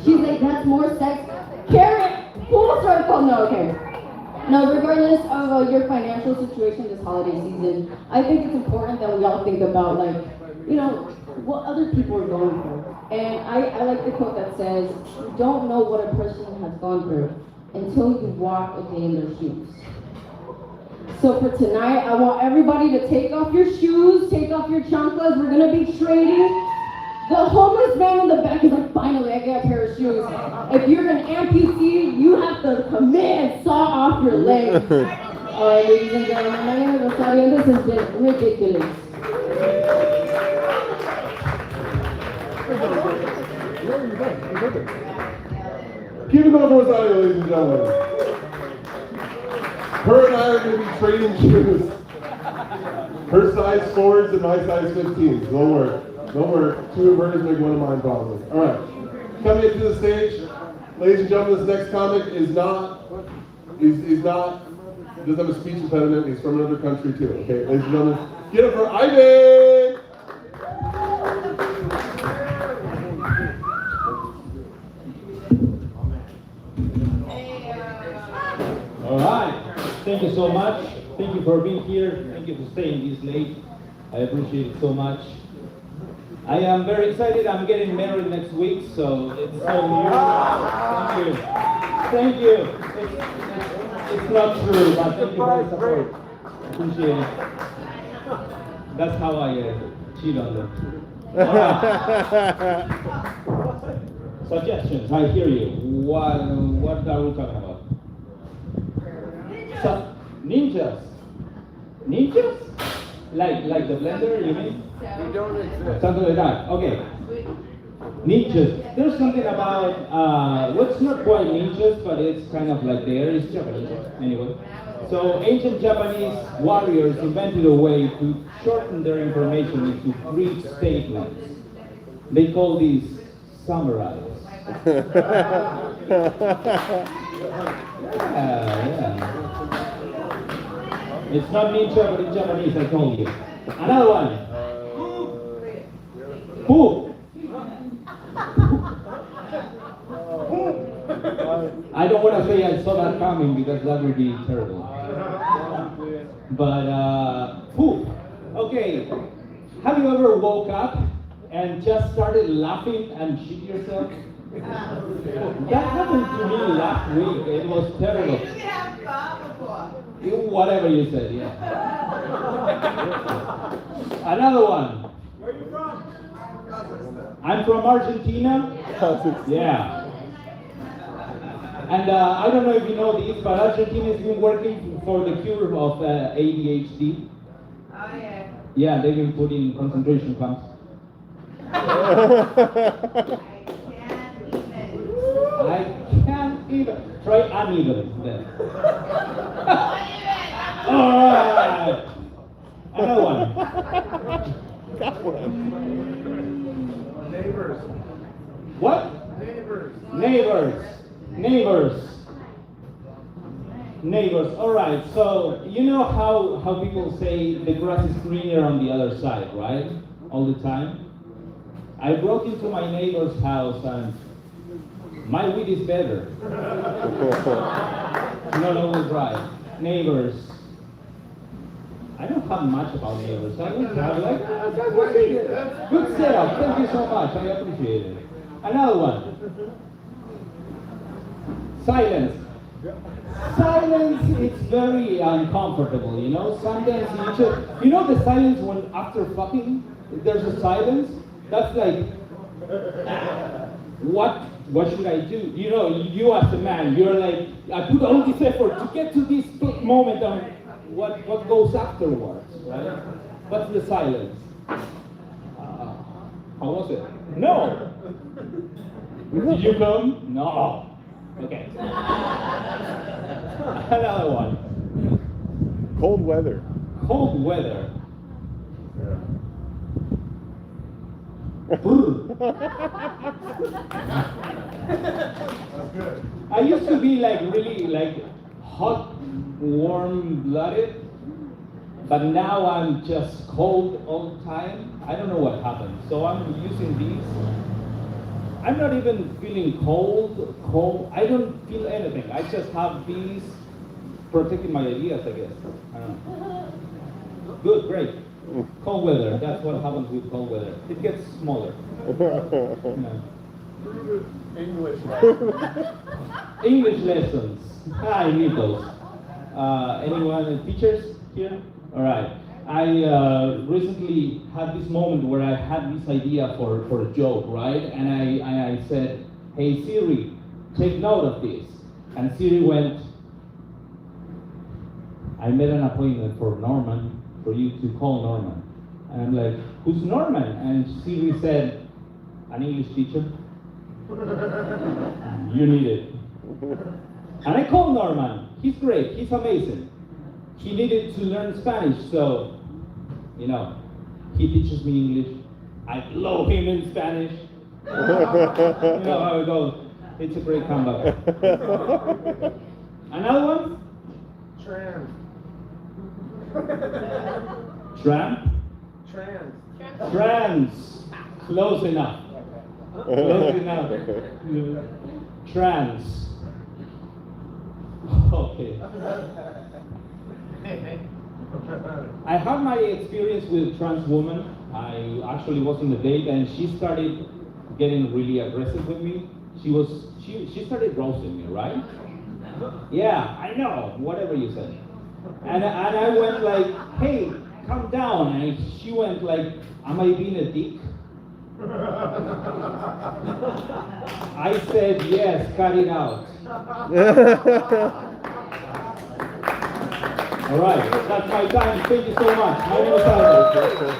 She's like, that's more sex. Carrot, full circle. No, okay. Now, regardless of your financial situation this holiday season, I think it's important that we all think about, like, you know, what other people are going through. And I like the quote that says, you don't know what a person has gone through until you walk a day in their shoes. So for tonight, I want everybody to take off your shoes, take off your chanclas. We're gonna be trading. The homeless man in the back is like, finally, I get a pair of shoes. If you're an amputee, you have to commit and saw off your leg. All right, ladies and gentlemen, my name is Rosario, and this has been ridiculous. Keep it going for Rosario, ladies and gentlemen. Her and I are going to be trading shoes. Her size 4s and my size 15s. Don't worry. Don't worry. 2 of hers make 1 of mine probably. All right. Coming into the stage, ladies and gentlemen, this next comic is not, doesn't have a speech impediment. He's from another country too. Okay, ladies and gentlemen, get up for Ivan! All right. Thank you so much. Thank you for being here. Thank you for staying this late. I appreciate it so much. I am very excited. I'm getting married next week, so it's so new. Thank you. Thank you. It's not true, but thank you for the support. Appreciate it. That's how I cheat on them. All right. Suggestions. I hear you. What are we talking about? Ninjas. Ninjas? Like the blender, you mean? We don't exist. Something like that. Okay. Ninjas. There's something about what's not quite ninjas, but it's kind of like there. It's Japanese anyway. So ancient Japanese warriors invented a way to shorten their information into brief statements. They call these samurais. Yeah. It's not ninja, but it's Japanese, I told you. Another one. Poop. I don't want to say I saw that coming because that would be terrible. But, poop. Okay. Have you ever woke up and just started laughing and shit yourself? That happened to me last week. It was terrible. Whatever you said, yeah. Another one. Where are you from? I'm from Argentina. Yeah. And I don't know if you know this, but Argentina has been working for the cure of ADHD. Oh, yeah. Yeah, they've been put in concentration camps. I can't even. Try uneven then. Alright. Another one. Neighbors. What? Neighbors. Neighbors. Alright, so you know how people say the grass is greener on the other side, right? All the time. I broke into my neighbor's house and my weed is better. Not always right. Neighbors. I don't have much about neighbors. I don't have like, good setup. Thank you so much. I appreciate it. Another one. Silence. Silence is very uncomfortable, you know? Sometimes you know the silence when after fucking, there's a silence? That's like, what should I do? You know, you as a man, you're like, I put all this effort to get to this moment on what goes afterwards, right? What's the silence? How was it? No! Did you come? No. Okay. Another one. Cold weather. Cold weather. I used to be like really like hot, warm-blooded, but now I'm just cold all the time. I don't know what happened. So I'm using these. I'm not even feeling cold. I don't feel anything. I just have these protecting my ideas, I guess. I don't know. Good, great. Cold weather, that's what happens with cold weather. It gets smaller. You know. English. English lessons. I need those. Anyone, teachers here? All right. I recently had this moment where I had this idea for a joke, right? And I said, hey Siri, take note of this. And Siri went, I made an appointment for Norman, for you to call Norman. And I'm like, who's Norman? And Siri said, an English teacher. You need it. And I called Norman. He's great. He's amazing. He needed to learn Spanish, so, you know, he teaches me English. I blow him in Spanish. You know how it goes. It's a great comeback. Another one? Trans. Tramp? Trans. Trans. Close enough. Close enough. Trans. Okay. I had my experience with a trans woman. I actually was on a date and she started getting really aggressive with me. She started roasting me, right? Yeah, I know, whatever you said. And I went like, hey, calm down. And she went like, am I being a dick? I said, yes, cut it out. All right, that's my time. Thank you so much. My name is Albert.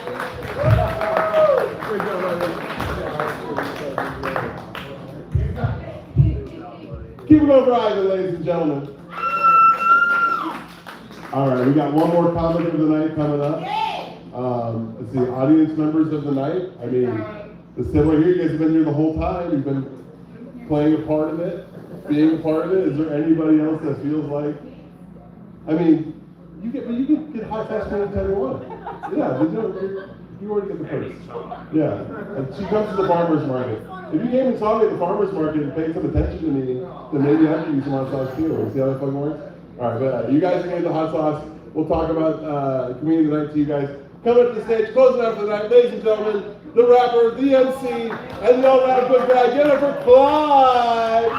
Keep it over, Ivan, ladies and gentlemen. All right, we got one more comic of the night coming up. Let's see, audience members of the night. I mean, the similar here, you guys have been here the whole time. You've been playing a part of it, being a part of it. Is there anybody else that feels like, I mean, you can get hot sauce anytime you want. Yeah, you already get the first. Yeah, and she comes to the farmer's market. If you came and saw me at the farmer's market and paid some attention to me, then maybe I could use some hot sauce too. See how that fucking works? All right, but you guys can get the hot sauce. We'll talk about community tonight to you guys. Coming up to the stage, closing out for the night, ladies and gentlemen, the rapper, the MC, and the all-around good guy. Get it for Clyde!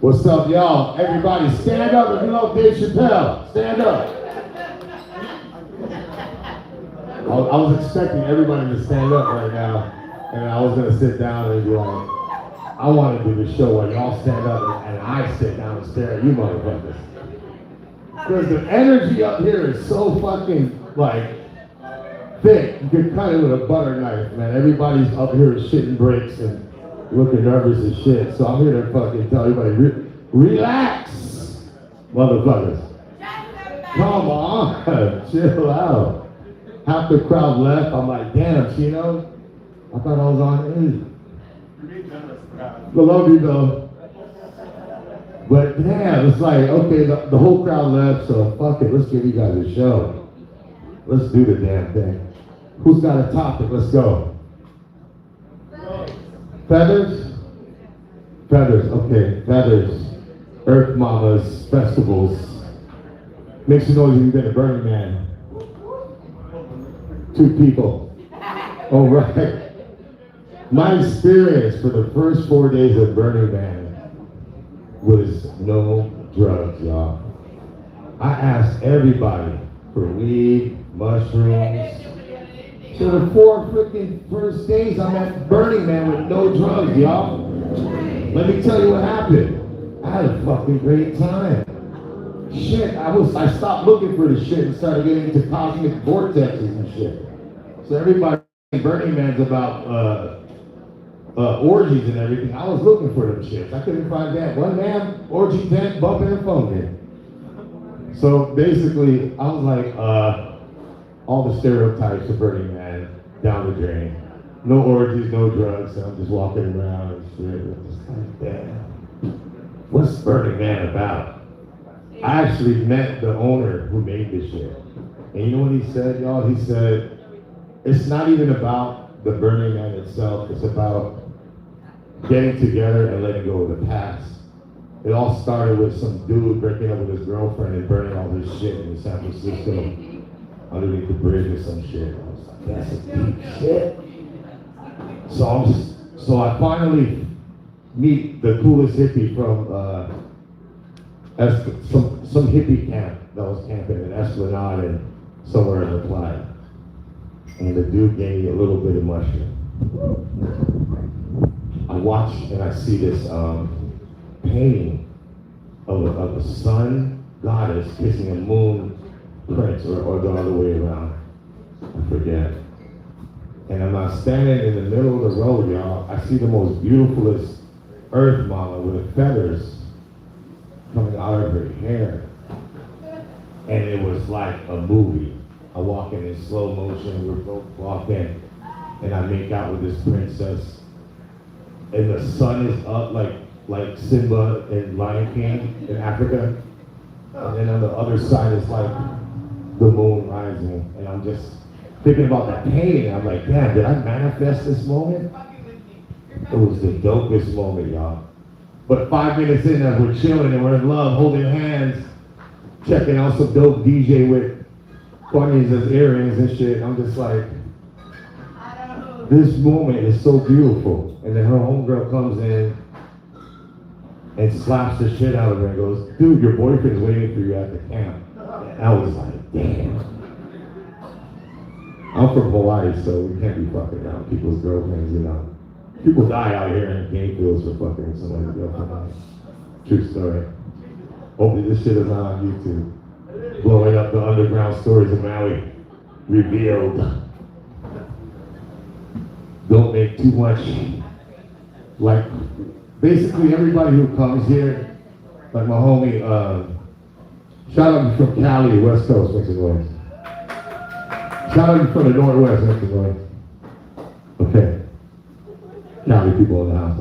What's up, y'all? Everybody stand up if you love Dave Chappelle. Stand up. I was expecting everybody to stand up right now, and I was gonna sit down and be like, I want to do the show where y'all stand up and I sit down and stare at you motherfuckers. Because the energy up here is so fucking, like, thick. You can cut it with a butter knife, man. Everybody's up here shitting bricks and looking nervous as shit. So I'm here to fucking tell everybody, relax, motherfuckers. Come on, chill out. Half the crowd left. I'm like, damn, Chino, I thought I was on 8. I love you though. But damn, it's like, okay, the whole crowd left, so fuck it, let's give you guys a show. Let's do the damn thing. Who's got a topic? Let's go. Feathers? Feathers, okay, feathers. Earth Mamas, festivals. Make some noise if you've been to Burning Man. 2 people. All right. My experience for the first 4 days of Burning Man was no drugs, y'all. I asked everybody for weed, mushrooms. So the 4 freaking first days I'm at Burning Man with no drugs, y'all. Let me tell you what happened. I had a fucking great time. Shit, I stopped looking for the shit and started getting into cosmic vortexes and shit. So everybody in Burning Man's about orgies and everything. I was looking for them shits. I couldn't find that. One man, orgy tent, bumping and funkin'. So basically, I was like, all the stereotypes of Burning Man down the drain. No orgies, no drugs, and I'm just walking around and shit. I'm just like, damn. What's Burning Man about? I actually met the owner who made this shit. And you know what he said, y'all? He said, it's not even about the Burning Man itself, it's about getting together and letting go of the past. It all started with some dude breaking up with his girlfriend and burning all his shit in San Francisco underneath the bridge or some shit. I was like, that's a deep shit. So I finally meet the coolest hippie from some hippie camp that was camping in Esplanade and somewhere in the Platte. And the dude gave me a little bit of mushroom. I watch and I see this painting of a sun goddess kissing a moon prince, or the other way around. I forget. And I'm standing in the middle of the road, y'all. I see the most beautifulest earth mama with feathers coming out of her hair. And it was like a movie. I walk in slow motion, we're both walking, and I make out with this princess. And the sun is up like Simba in Lion King in Africa. And then on the other side is like the moon rising. And I'm just thinking about that painting. I'm like, damn, did I manifest this moment? It was the dopest moment, y'all. But 5 minutes in, as we're chilling and we're in love, holding hands, checking out some dope DJ with bunnies as earrings and shit, I'm just like, this moment is so beautiful. And then her homegirl comes in and slaps the shit out of her and goes, dude, your boyfriend's waiting for you at the camp. And I was like, damn. I'm from Hawaii, so we can't be fucking around people's girlfriends, you know. People die out here in game fields for fucking somebody's girlfriend. True story. Hopefully this shit is not on YouTube. Blowing up the underground stories of Maui. Revealed. Don't make too much. Like, basically everybody who comes here, like my homie, shout out from Cali, West Coast, makes it noise. Shout out from the Northwest, makes it noise. Okay. Cali people in the house.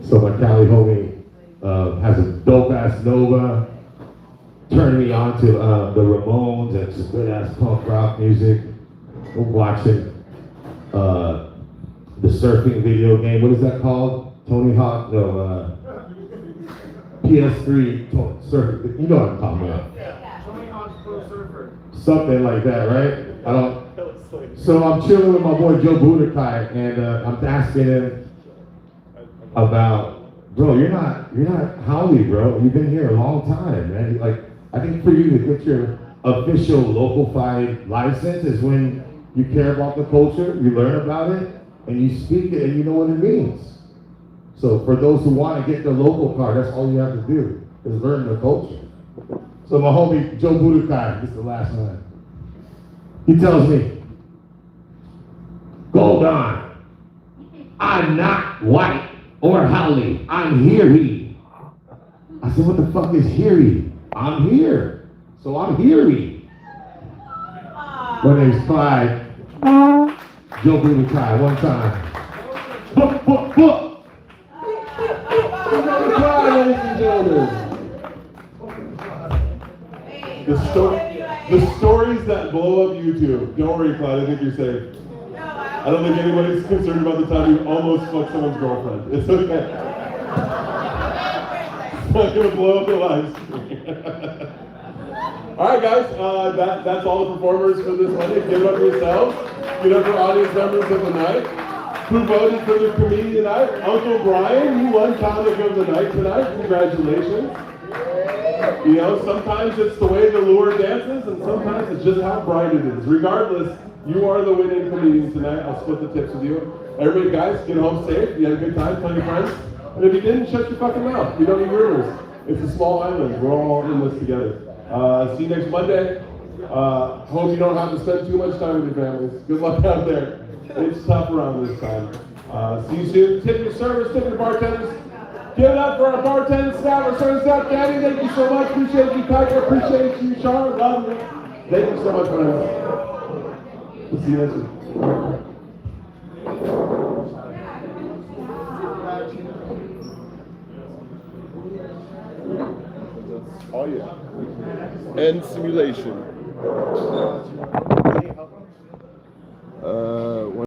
So my Cali homie has a dope ass Nova, turned me on to the Ramones and some good ass punk rock music. We're watching the surfing video game. What is that called? Tony Hawk? No, PS3 surfing. You know what I'm talking about? Tony Hawk's Pro Surfer. Something like that, right? I don't. So I'm chilling with my boy Joe Budokai, and I'm asking him about, bro, you're not Howie, bro. You've been here a long time, man. Like, I think for you to get your official local-fied license is when you care about the culture, you learn about it, and you speak it, and you know what it means. So for those who want to get the local card, that's all you have to do, is learn the culture. So my homie Joe Budokai, this is the last one. He tells me, Gold on, I'm not white or Howley, I'm Heary. I said, what the fuck is Heary? I'm here, so I'm Heary. My name's Clyde. Joe Budokai, one time. Book. Clyde, ladies and gentlemen. The stories that blow up YouTube. Don't worry, Clyde, I think you're safe. I don't think anybody's concerned about the time you almost fucked someone's girlfriend. It's okay. It's not gonna blow up your lives. Alright guys, that's all the performers for this Monday. Give it up for yourselves. Give it up for audience members of the night. Who voted for the comedian tonight? Uncle Brian, you won comic of the night tonight. Congratulations. You know, sometimes it's the way the lure dances, and sometimes it's just how bright it is. Regardless, you are the winning comedian tonight. I'll split the tips with you. Everybody, guys, get home safe. You had a good time. Tell your friends. And if you didn't, shut your fucking mouth. You don't need rumors. It's a small island. We're all in this together. See you next Monday. Hope you don't have to spend too much time with your families. Good luck out there. It's tough around this time. See you soon. Tip your servers, tip your bartenders. Give it up for our bartenders, staff, our service staff. Daddy, thank you so much. Appreciate you, Tiger. Appreciate you, Charlotte. Love you. Thank you so much, friends. We'll see you next week. Oh yeah. End simulation.